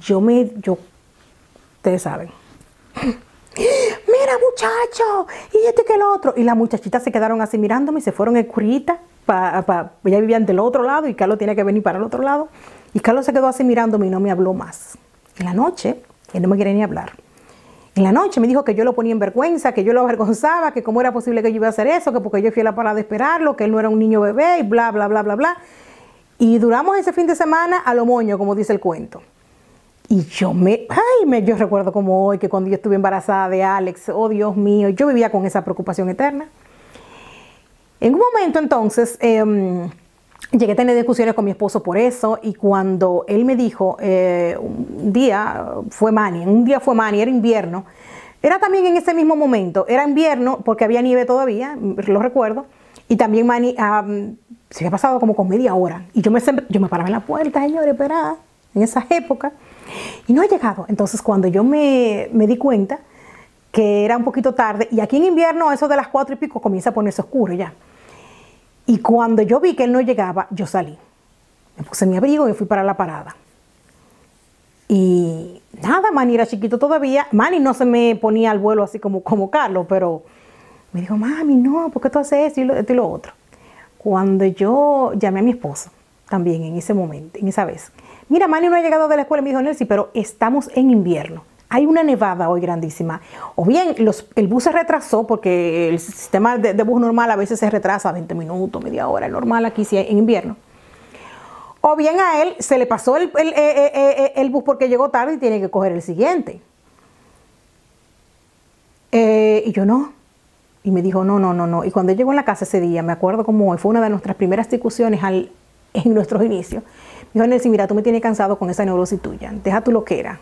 ustedes saben. Mira muchacho, y este que el otro. Y las muchachitas se quedaron así mirándome y se fueron escurritas. Ya vivían del otro lado y Carlos tenía que venir para el otro lado. Y Carlos se quedó así mirándome y no me habló más. En la noche, él no me quería ni hablar. En la noche me dijo que yo lo ponía en vergüenza, que yo lo avergonzaba, que cómo era posible que yo iba a hacer eso, que porque yo fui a la parada de esperarlo, que él no era un niño bebé y bla, bla, bla, bla, bla. Y duramos ese fin de semana a lo moño, como dice el cuento. Y yo recuerdo como hoy que cuando yo estuve embarazada de Alex, oh Dios mío, yo vivía con esa preocupación eterna. En un momento entonces, llegué a tener discusiones con mi esposo por eso y cuando él me dijo, un día fue Manny, era invierno, era también en ese mismo momento, era invierno porque había nieve todavía, lo recuerdo, y también Manny se había pasado como con media hora y yo me paraba en la puerta, señores, esperaba en esa época y no ha llegado. Entonces cuando yo me di cuenta que era un poquito tarde y aquí en invierno eso de las 4 y pico comienza a ponerse oscuro ya. Y cuando yo vi que él no llegaba, yo salí. Me puse mi abrigo y fui para la parada. Y nada, Manny era chiquito todavía. Manny no se me ponía al vuelo así como Carlos, pero me dijo, mami, no, ¿por qué tú haces eso y lo otro? Cuando yo llamé a mi esposo, también en ese momento, en esa vez. Mira, Manny no ha llegado de la escuela. Me dijo, Nelcy, pero estamos en invierno. Hay una nevada hoy grandísima. O bien el bus se retrasó porque el sistema de bus normal a veces se retrasa 20 minutos, media hora. El normal aquí sí en invierno. O bien a él se le pasó el bus porque llegó tarde y tiene que coger el siguiente. Y yo no. Y me dijo, no, no, no, no. Y cuando llegó en la casa ese día, me acuerdo como fue una de nuestras primeras discusiones en nuestros inicios. Me dijo, Nelcy, mira, tú me tienes cansado con esa neurosis tuya. Deja tu loquera,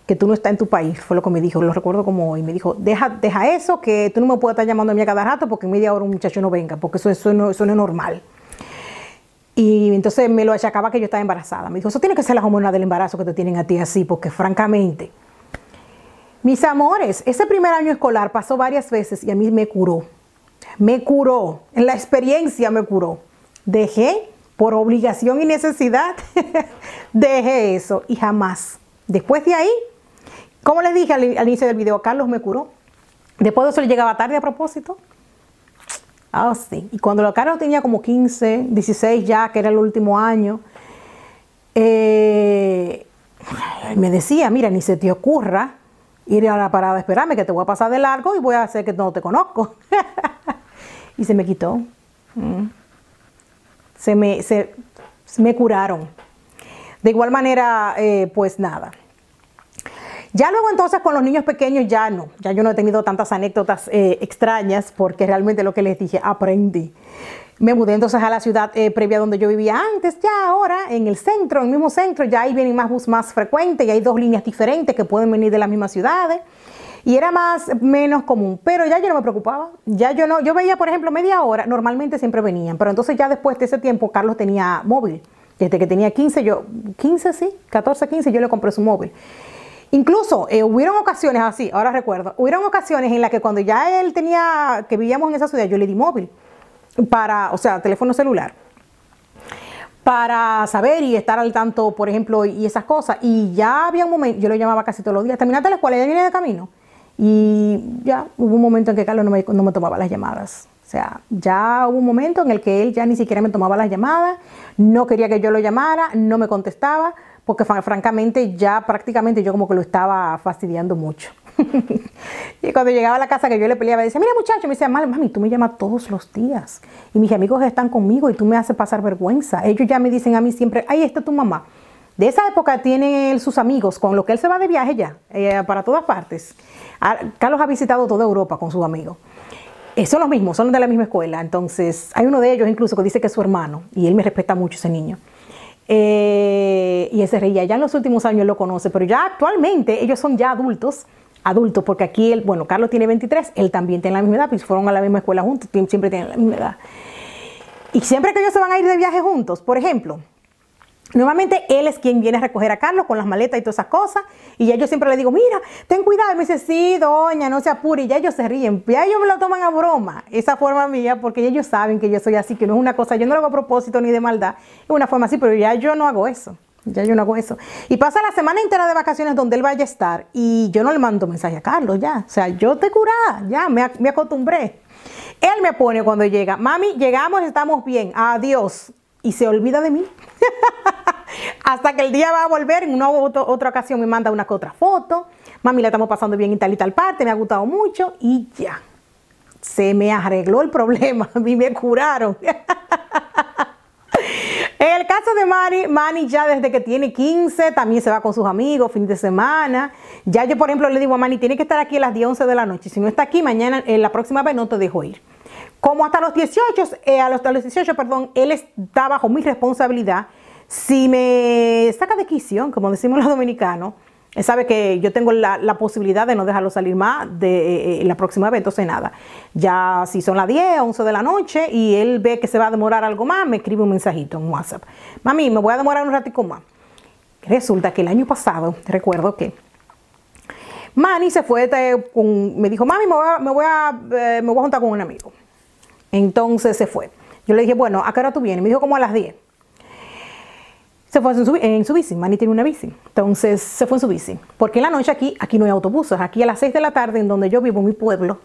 que tú no estás en tu país. Fue lo que me dijo, lo recuerdo como hoy. Me dijo, deja eso, que tú no me puedes estar llamando a mí a cada rato porque en media hora un muchacho no venga, porque eso no es normal. Y entonces me lo achacaba que yo estaba embarazada. Me dijo, eso tiene que ser las hormonas del embarazo que te tienen a ti así, porque francamente... Mis amores, ese primer año escolar pasó varias veces y a mí me curó. Me curó, en la experiencia me curó. Dejé, por obligación y necesidad, dejé eso y jamás. Después de ahí, como les dije al inicio del video, Carlos me curó. Después de eso le llegaba tarde a propósito. Ah, sí. Y cuando Carlos tenía como 15, 16 ya, que era el último año, me decía, mira, ni se te ocurra ir a la parada a esperarme, que te voy a pasar de largo y voy a hacer que no te conozco. Y se me quitó. Se me curaron. De igual manera, pues nada. Ya luego entonces con los niños pequeños ya yo no he tenido tantas anécdotas extrañas porque realmente lo que les dije, aprendí. Me mudé entonces a la ciudad previa donde yo vivía antes, ya ahora en el centro, en el mismo centro, ya ahí vienen más bus más frecuentes y hay dos líneas diferentes que pueden venir de las mismas ciudades. Y era menos común, pero ya yo no me preocupaba. Ya yo veía, por ejemplo, media hora, normalmente siempre venían, pero entonces ya después de ese tiempo Carlos tenía móvil. Desde que tenía 14, 15, yo le compré su móvil. Incluso hubieron ocasiones así, ahora recuerdo, hubieron ocasiones en las que cuando ya él que vivíamos en esa ciudad, yo le di móvil. O sea, teléfono celular, para saber y estar al tanto, por ejemplo, y esas cosas. Y ya había un momento, yo lo llamaba casi todos los días, terminaste la escuela, ya viene de camino. Y ya hubo un momento en que Carlos no me tomaba las llamadas. O sea, ya hubo un momento en el que él ya ni siquiera me tomaba las llamadas, no quería que yo lo llamara, no me contestaba, porque francamente ya prácticamente yo como que lo estaba fastidiando mucho. Y cuando llegaba a la casa que yo le peleaba, decía, mira muchacho, me decía, mami, tú me llamas todos los días y mis amigos están conmigo y tú me haces pasar vergüenza. Ellos ya me dicen a mí siempre, ahí está tu mamá. De esa época tiene él sus amigos, con lo que él se va de viaje ya, para todas partes. Carlos ha visitado toda Europa con sus amigos. Son los mismos, son de la misma escuela. Entonces, hay uno de ellos incluso que dice que es su hermano y él me respeta mucho, ese niño. Y él se reía, ya en los últimos años él lo conoce, pero ya actualmente ellos son ya adultos, porque aquí Carlos tiene 23, él también tiene la misma edad, pues fueron a la misma escuela juntos, siempre tienen la misma edad. Y siempre que ellos se van a ir de viaje juntos, por ejemplo, normalmente él es quien viene a recoger a Carlos con las maletas y todas esas cosas, y ya yo siempre le digo, mira, ten cuidado, y me dice, sí, doña, no se apure, y ya ellos se ríen, ya ellos me lo toman a broma, esa forma mía, porque ellos saben que yo soy así, que no es una cosa, yo no lo hago a propósito ni de maldad, es una forma así, pero ya yo no hago eso. Ya yo no hago eso. Y pasa la semana entera de vacaciones donde él vaya a estar y yo no le mando mensaje a Carlos ya. O sea, yo te curé, ya me acostumbré. Él me pone cuando llega, mami, llegamos, estamos bien, adiós. Y se olvida de mí. Hasta que el día va a volver, en una otra ocasión me manda una que otra foto. Mami, la estamos pasando bien en tal y tal parte, me ha gustado mucho y ya. Se me arregló el problema, a mí me curaron. En el caso de Manny ya desde que tiene 15 también se va con sus amigos, fin de semana. Ya yo, por ejemplo, le digo a Manny, tiene que estar aquí a las 10, 11 de la noche. Si no está aquí, mañana, la próxima vez no te dejo ir. Como hasta los 18, perdón, él está bajo mi responsabilidad. Si me saca de quicio, como decimos los dominicanos, él sabe que yo tengo la posibilidad de no dejarlo salir más de la próxima vez, entonces nada. Ya si son las 10, 11 de la noche y él ve que se va a demorar algo más, me escribe un mensajito en WhatsApp. Mami, me voy a demorar un ratico más. Resulta que el año pasado, recuerdo que Manny se fue, me dijo, mami, me voy a juntar con un amigo. Entonces se fue. Yo le dije, bueno, ¿a qué hora tú vienes? Me dijo como a las 10. Se fue en su bici, Manny tiene una bici, entonces se fue en su bici, porque en la noche aquí no hay autobuses, aquí a las 6 de la tarde en donde yo vivo, en mi pueblo,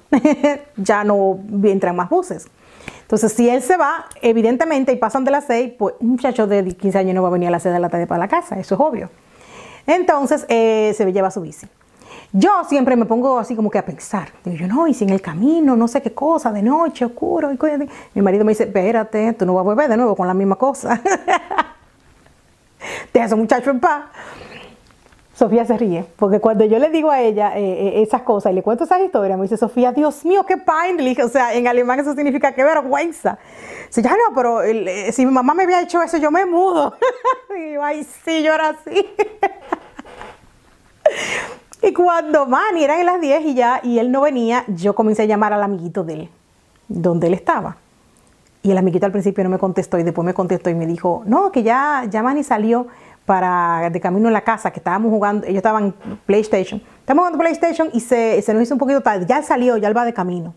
ya no entran más buses. Entonces si él se va, evidentemente, y pasan de las 6, pues un muchacho de 15 años no va a venir a las 6 de la tarde para la casa, eso es obvio. Entonces se lleva su bici. Yo siempre me pongo así como que a pensar, digo yo, no, y si en el camino, no sé qué cosa, de noche, oscuro, mi marido me dice, espérate, tú no vas a volver de nuevo con la misma cosa. Deja a ese muchacho en paz. Sofía se ríe, porque cuando yo le digo a ella esas cosas y le cuento esas historias, me dice, Sofía, Dios mío, qué peinlich. O sea, en alemán eso significa qué vergüenza. Dice, ya no, pero si mi mamá me había hecho eso, yo me mudo. Y yo, ay, sí, yo era así. Y cuando, Manny, eran las 10 y él no venía, yo comencé a llamar al amiguito de él, donde él estaba. Y el amiguito al principio no me contestó y después me contestó y me dijo, no, que ya Manny salió de camino a la casa, que estábamos jugando, ellos estaban en PlayStation. Estábamos jugando PlayStation y se nos hizo un poquito tarde, ya salió, ya él va de camino.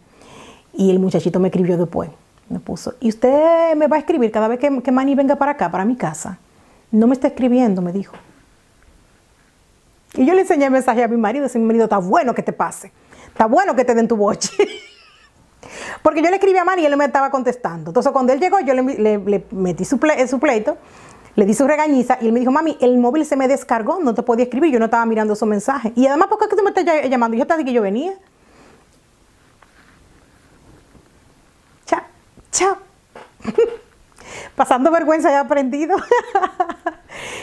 Y el muchachito me escribió después, me puso, ¿y usted me va a escribir cada vez que Manny venga para acá, para mi casa? No me está escribiendo, me dijo. Y yo le enseñé el mensaje a mi marido, ese mi marido, está bueno que te pase, está bueno que te den tu boche. Porque yo le escribí a Manny y él no me estaba contestando. Entonces cuando él llegó, yo le metí su pleito, le di su regañiza y él me dijo, mami, el móvil se me descargó, no te podía escribir, yo no estaba mirando esos mensajes. Y además, ¿por qué es que tú me estás llamando? Yo te dije que yo venía. Chao, chao. Pasando vergüenza he aprendido.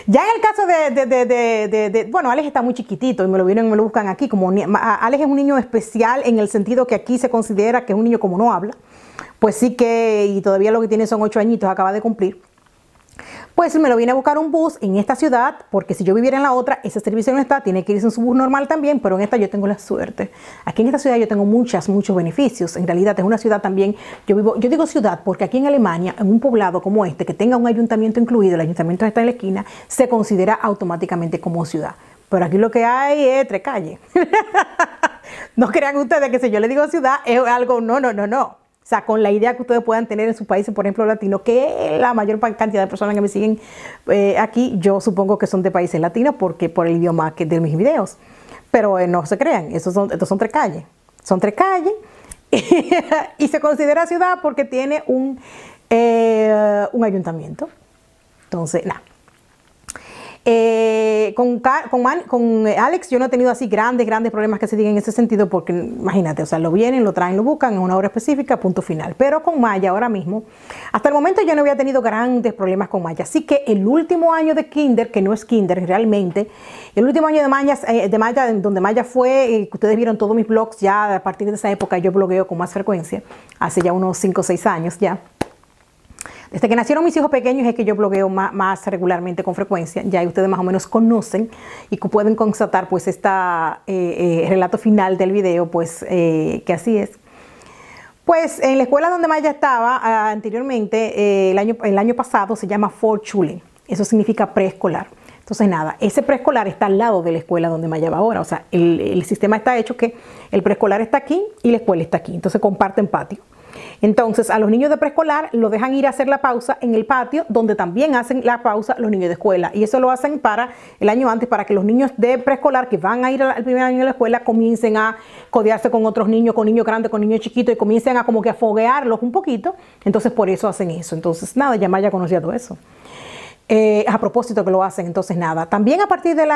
Ya en el caso bueno, Alex está muy chiquitito y me lo buscan aquí. Alex es un niño especial en el sentido que aquí se considera que es un niño como no habla. Pues sí que, y todavía lo que tiene son 8 añitos, acaba de cumplir. Pues me lo viene a buscar un bus en esta ciudad, porque si yo viviera en la otra, ese servicio no está, tiene que irse en su bus normal también, pero en esta yo tengo la suerte. Aquí en esta ciudad yo tengo muchos beneficios. En realidad es una ciudad también, yo digo ciudad porque aquí en Alemania, en un poblado como este, que tenga un ayuntamiento incluido, el ayuntamiento está en la esquina, se considera automáticamente como ciudad. Pero aquí lo que hay es 3 calles. No crean ustedes que si yo le digo ciudad es algo, no. O sea, con la idea que ustedes puedan tener en sus países, por ejemplo, latinos, que la mayor cantidad de personas que me siguen aquí, yo supongo que son de países latinos porque por el idioma de mis videos. Pero no se crean, estos son 3 calles. Son 3 calles y se considera ciudad porque tiene un ayuntamiento. Entonces, nada. Con Alex yo no he tenido así grandes problemas que se digan en ese sentido porque imagínate, o sea, lo vienen, lo traen, lo buscan en una hora específica, punto final. Pero con Maya ahora mismo, hasta el momento yo no había tenido grandes problemas con Maya. Así que el último año de kinder, que no es kinder realmente, el último año de Maya donde Maya fue, que ustedes vieron todos mis blogs, ya a partir de esa época yo blogueo con más frecuencia, hace ya unos 5 o 6 años ya. Desde que nacieron mis hijos pequeños es que yo blogueo más regularmente, con frecuencia. Ya ustedes más o menos conocen y pueden constatar pues relato final del video, pues que así es. Pues en la escuela donde Maya estaba anteriormente, el año pasado, se llama Vorschule. Eso significa preescolar. Entonces nada, ese preescolar está al lado de la escuela donde Maya va ahora. O sea, el sistema está hecho que el preescolar está aquí y la escuela está aquí. Entonces comparten patio. Entonces a los niños de preescolar lo dejan ir a hacer la pausa en el patio, donde también hacen la pausa los niños de escuela. Y eso lo hacen para el año antes, para que los niños de preescolar que van a ir al primer año de la escuela comiencen a codearse con otros niños, con niños grandes, con niños chiquitos, y comiencen a como que a foguearlos un poquito. Entonces por eso hacen eso. Entonces nada, ya Maya conocía todo eso. A propósito que lo hacen, entonces nada. También a partir del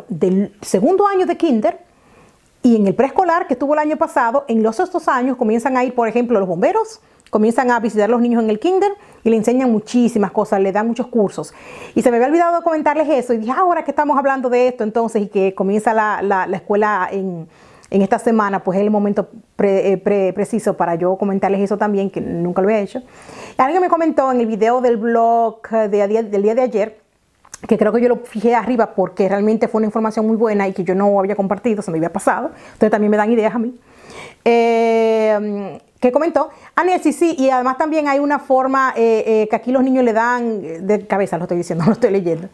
del segundo año de kinder, y en el preescolar que estuvo el año pasado, en los estos años comienzan a ir, por ejemplo, los bomberos, comienzan a visitar a los niños en el kinder y le enseñan muchísimas cosas, le dan muchos cursos. Y se me había olvidado comentarles eso y dije, ahora que estamos hablando de esto entonces y que comienza la escuela en esta semana, pues es el momento preciso para yo comentarles eso también, que nunca lo había hecho. Alguien me comentó en el video del blog del día de ayer, que creo que yo lo fijé arriba porque realmente fue una información muy buena y que yo no había compartido, se me había pasado. Entonces también me dan ideas a mí. ¿Qué comentó? Aniel, sí, y además también hay una forma que aquí los niños le dan, de cabeza lo estoy diciendo, no lo estoy leyendo,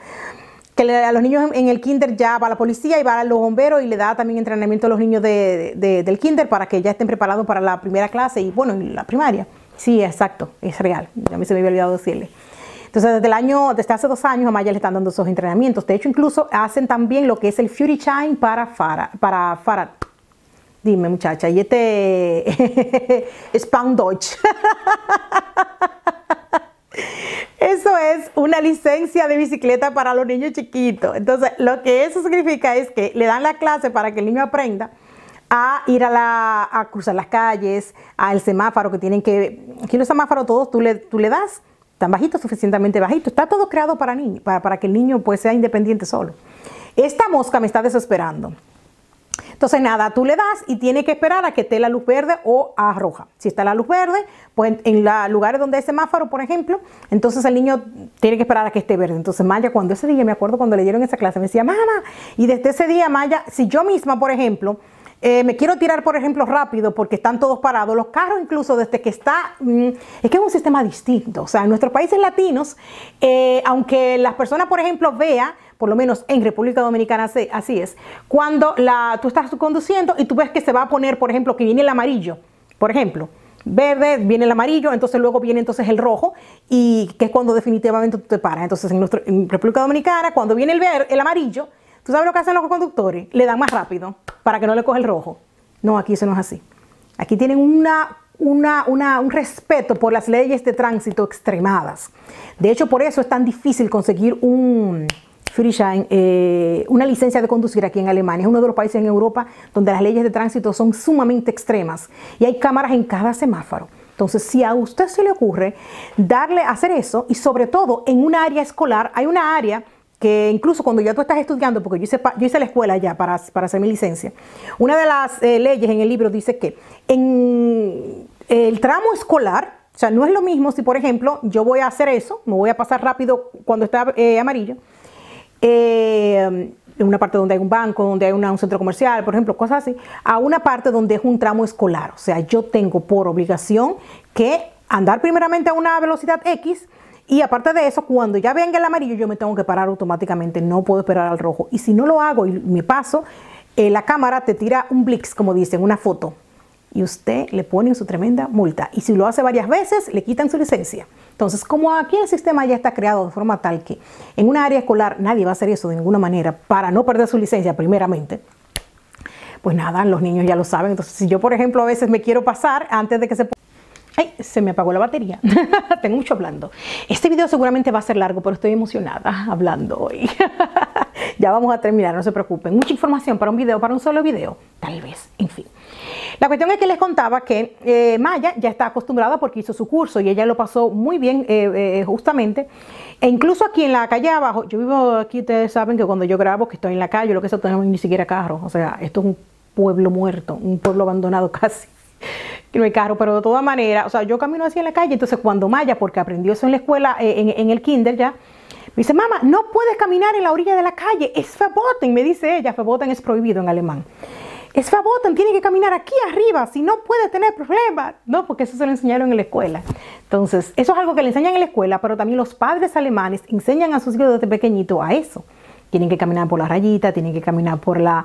que a los niños en el kinder ya va la policía y va a los bomberos y le da también entrenamiento a los niños del kinder para que ya estén preparados para la primera clase y bueno, la primaria. Sí, exacto, es real, a mí se me había olvidado decirle. Entonces, desde hace 2 años a Maya le están dando esos entrenamientos. De hecho, incluso hacen también lo que es el Führerschein para Fahrrad. Dime, muchacha, y Spam Deutsch. Eso es una licencia de bicicleta para los niños chiquitos. Entonces, lo que eso significa es que le dan la clase para que el niño aprenda a ir a cruzar las calles, al semáforo que tienen que... Aquí los semáforos todos tú le das tan bajito, suficientemente bajito. Está todo creado para que el niño pues sea independiente solo. Esta mosca me está desesperando. Entonces nada, tú le das y tiene que esperar a que esté la luz verde o a roja. Si está la luz verde, pues en los lugares donde hay semáforo, por ejemplo, entonces el niño tiene que esperar a que esté verde. Entonces Maya, cuando ese día, me acuerdo cuando le dieron esa clase, me decía, mamá, y desde ese día Maya, si yo misma, por ejemplo, me quiero tirar, por ejemplo, rápido porque están todos parados. Los carros incluso desde que está, es que es un sistema distinto. O sea, en nuestros países latinos, aunque las personas, por ejemplo, vean, por lo menos en República Dominicana así es, cuando tú estás conduciendo y tú ves que se va a poner, por ejemplo, que viene el amarillo, por ejemplo, verde, viene el amarillo, entonces luego viene entonces el rojo, y que es cuando definitivamente tú te paras. Entonces en República Dominicana, cuando viene el amarillo, ¿tú sabes lo que hacen los conductores? Le dan más rápido para que no le coja el rojo. No, aquí eso no es así. Aquí tienen un respeto por las leyes de tránsito extremadas. De hecho, por eso es tan difícil conseguir una licencia de conducir aquí en Alemania. Es uno de los países en Europa donde las leyes de tránsito son sumamente extremas y hay cámaras en cada semáforo. Entonces, si a usted se le ocurre hacer eso, y sobre todo en un área escolar, hay una área que incluso cuando ya tú estás estudiando, porque yo hice la escuela ya para hacer mi licencia, una de las leyes en el libro dice que en el tramo escolar, o sea, no es lo mismo si, por ejemplo, yo voy a hacer eso, me voy a pasar rápido cuando está amarillo, en una parte donde hay un banco, donde hay un centro comercial, por ejemplo, cosas así, a una parte donde es un tramo escolar. O sea, yo tengo por obligación que andar primeramente a una velocidad X, y aparte de eso, cuando ya venga el amarillo, yo me tengo que parar automáticamente, no puedo esperar al rojo. Y si no lo hago y me paso, la cámara te tira un blitz, como dicen, una foto, y usted le pone su tremenda multa. Y si lo hace varias veces, le quitan su licencia. Entonces, como aquí el sistema ya está creado de forma tal que en una área escolar nadie va a hacer eso de ninguna manera para no perder su licencia primeramente, pues nada, los niños ya lo saben. Entonces, si yo, por ejemplo, a veces me quiero pasar antes de que ¡ay! Se me apagó la batería. Tengo mucho hablando. Este video seguramente va a ser largo, pero estoy emocionada hablando hoy. Ya vamos a terminar, no se preocupen. Mucha información para un video, para un solo video. Tal vez, en fin. La cuestión es que les contaba que Maya ya está acostumbrada porque hizo su curso y ella lo pasó muy bien justamente. E incluso aquí en la calle abajo, yo vivo aquí, ustedes saben que cuando yo grabo, que estoy en la calle, lo que sea, no tenemos ni siquiera carro. O sea, esto es un pueblo muerto, un pueblo abandonado casi. No hay carro, pero de todas maneras, o sea, yo camino así en la calle. Entonces cuando Maya, porque aprendió eso en la escuela, en el kinder ya, me dice, mamá, no puedes caminar en la orilla de la calle, es verboten, me dice ella. Verboten es prohibido en alemán. Es verboten, tiene que caminar aquí arriba, si no puede tener problemas. No, porque eso se lo enseñaron en la escuela. Entonces, eso es algo que le enseñan en la escuela, pero también los padres alemanes enseñan a sus hijos desde pequeñito a eso. Tienen que caminar por la rayita, tienen que caminar por la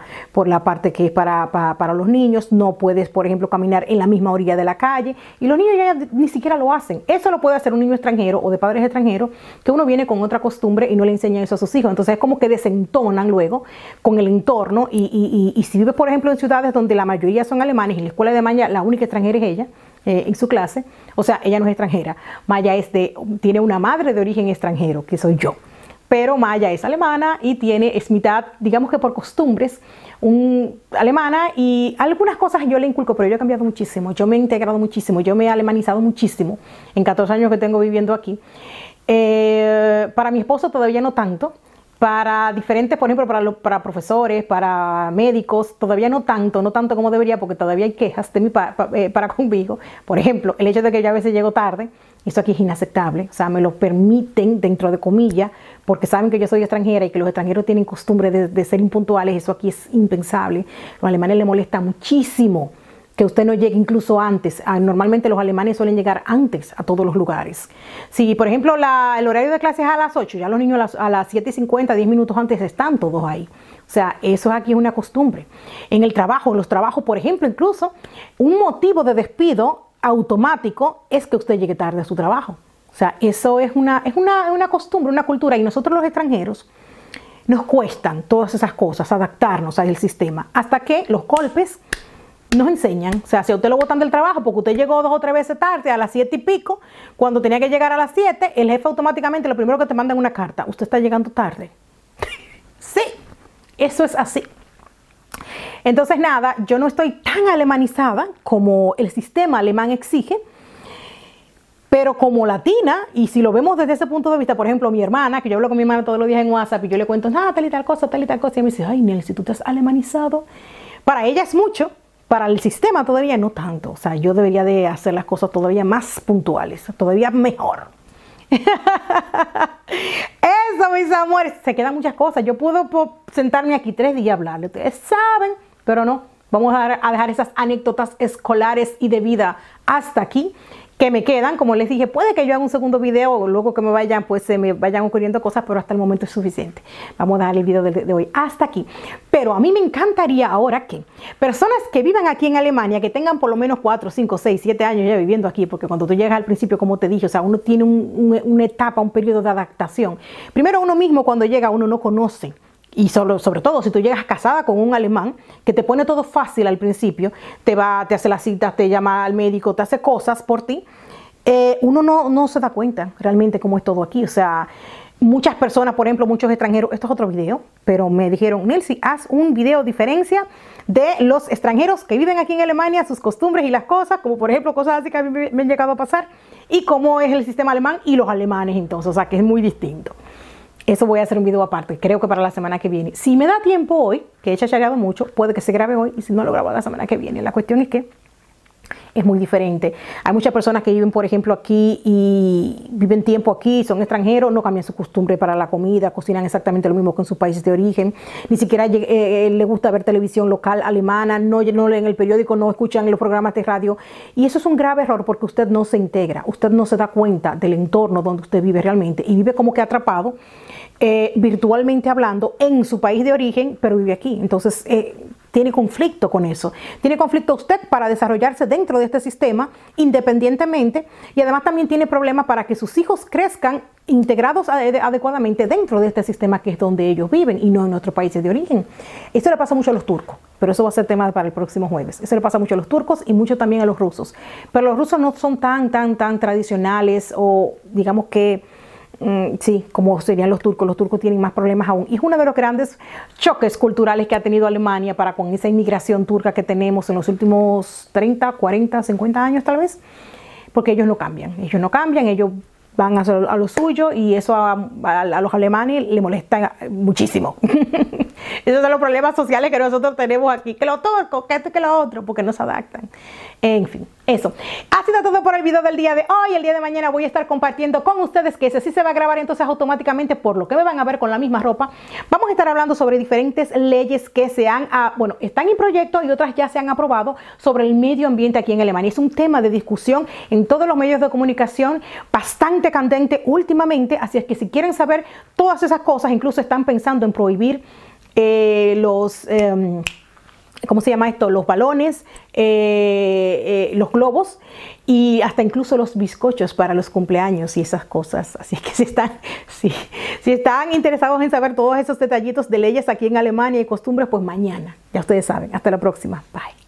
parte que es para los niños. No puedes, por ejemplo, caminar en la misma orilla de la calle. Y los niños ya ni siquiera lo hacen. Eso lo puede hacer un niño extranjero o de padres extranjeros, que uno viene con otra costumbre y no le enseña eso a sus hijos. Entonces es como que desentonan luego con el entorno. Y si vives, por ejemplo, en ciudades donde la mayoría son alemanes, y en la escuela de Maya la única extranjera es ella, en su clase, o sea, ella no es extranjera. Maya tiene una madre de origen extranjero, que soy yo. Pero Maya es alemana y es mitad, digamos que por costumbres, alemana, y algunas cosas yo le inculco, pero yo he cambiado muchísimo, yo me he integrado muchísimo, yo me he alemanizado muchísimo en 14 años que tengo viviendo aquí. Para mi esposo todavía no tanto, para diferentes, por ejemplo, para profesores, para médicos, todavía no tanto como debería, porque todavía hay quejas de para conmigo. Por ejemplo, el hecho de que yo a veces llego tarde, eso aquí es inaceptable. O sea, me lo permiten dentro de comillas, porque saben que yo soy extranjera y que los extranjeros tienen costumbre de ser impuntuales. Eso aquí es impensable. Los alemanes les molesta muchísimo que usted no llegue incluso antes. Normalmente los alemanes suelen llegar antes a todos los lugares. Si, por ejemplo, el horario de clases es a las 8, ya los niños a las 7:50, 10 minutos antes están todos ahí. O sea, eso aquí es una costumbre. En el trabajo, los trabajos, por ejemplo, incluso, un motivo de despido automático es que usted llegue tarde a su trabajo. O sea, eso es una costumbre, una cultura, y nosotros los extranjeros nos cuestan todas esas cosas, adaptarnos al sistema, hasta que los golpes nos enseñan. O sea, si a usted lo botan del trabajo porque usted llegó 2 o 3 veces tarde, a las 7 y pico, cuando tenía que llegar a las 7, el jefe automáticamente lo primero que te manda es una carta: usted está llegando tarde. Sí, eso es así. Entonces nada, yo no estoy tan alemanizada como el sistema alemán exige, Pero como latina, y si lo vemos desde ese punto de vista, por ejemplo, mi hermana, que yo hablo con mi hermana todos los días en WhatsApp y yo le cuento, tal y tal cosa, y ella me dice, ay, Nelcy, tú te has alemanizado. Para ella es mucho, para el sistema todavía no tanto. O sea, yo debería de hacer las cosas todavía más puntuales, todavía mejor. Eso, mis amores, se quedan muchas cosas. Yo puedo sentarme aquí 3 días a hablarle, ustedes saben, pero no. Vamos a dejar esas anécdotas escolares y de vida hasta aquí, que me quedan. Como les dije, puede que yo haga un segundo video, luego que me vayan, pues se me vayan ocurriendo cosas, pero hasta el momento es suficiente. Vamos a dejar el video de hoy hasta aquí. Pero a mí me encantaría ahora que personas que vivan aquí en Alemania, que tengan por lo menos 4, 5, 6, 7 años ya viviendo aquí, porque cuando tú llegas al principio, como te dije, o sea, uno tiene una etapa, un periodo de adaptación. Primero, uno mismo cuando llega, uno no conoce. Y sobre todo si tú llegas casada con un alemán que te pone todo fácil al principio, te hace las citas, te llama al médico, te hace cosas por ti, uno no se da cuenta realmente cómo es todo aquí. O sea, muchas personas, por ejemplo, muchos extranjeros, esto es otro video, pero me dijeron, Nelcy, haz un video diferencia de los extranjeros que viven aquí en Alemania, sus costumbres y las cosas, como por ejemplo cosas así que a mí me han llegado a pasar, y cómo es el sistema alemán y los alemanes entonces, o sea, que es muy distinto. Eso voy a hacer un video aparte, creo que para la semana que viene. Si me da tiempo hoy, que he chachareado mucho, puede que se grabe hoy, y si no lo grabo la semana que viene. La cuestión es que es muy diferente. Hay muchas personas que viven, por ejemplo, aquí y viven tiempo aquí, son extranjeros, no cambian su costumbre para la comida, cocinan exactamente lo mismo que en sus países de origen, ni siquiera les gusta ver televisión local alemana, no leen el periódico, no escuchan los programas de radio. Y eso es un grave error porque usted no se integra, usted no se da cuenta del entorno donde usted vive realmente y vive como que atrapado, virtualmente hablando, en su país de origen, pero vive aquí. Entonces, tiene conflicto con eso. Tiene conflicto usted para desarrollarse dentro de este sistema independientemente, y además también tiene problemas para que sus hijos crezcan integrados adecuadamente dentro de este sistema que es donde ellos viven y no en nuestros países de origen. Eso le pasa mucho a los turcos, pero eso va a ser tema para el próximo jueves. Eso le pasa mucho a los turcos y mucho también a los rusos. Pero los rusos no son tan tradicionales, o digamos que sí, como serían los turcos tienen más problemas aún. Y es uno de los grandes choques culturales que ha tenido Alemania para con esa inmigración turca que tenemos en los últimos 30, 40, 50 años tal vez, porque ellos no cambian, ellos van a lo suyo, y eso a los alemanes les molesta muchísimo. Esos son los problemas sociales que nosotros tenemos aquí, que los turcos, que esto, que lo otro, porque no se adaptan. En fin, eso. Ha sido todo por el video del día de hoy. El día de mañana voy a estar compartiendo con ustedes, que ese sí se va a grabar entonces automáticamente, por lo que me van a ver con la misma ropa. Vamos a estar hablando sobre diferentes leyes que están en proyecto y otras ya se han aprobado sobre el medio ambiente aquí en Alemania. Es un tema de discusión en todos los medios de comunicación, bastante candente últimamente, así es que si quieren saber todas esas cosas, incluso están pensando en prohibir ¿cómo se llama esto? Los balones, los globos y hasta incluso los bizcochos para los cumpleaños y esas cosas. Así que si están interesados en saber todos esos detallitos de leyes aquí en Alemania y costumbres, pues mañana, ya ustedes saben. Hasta la próxima. Bye.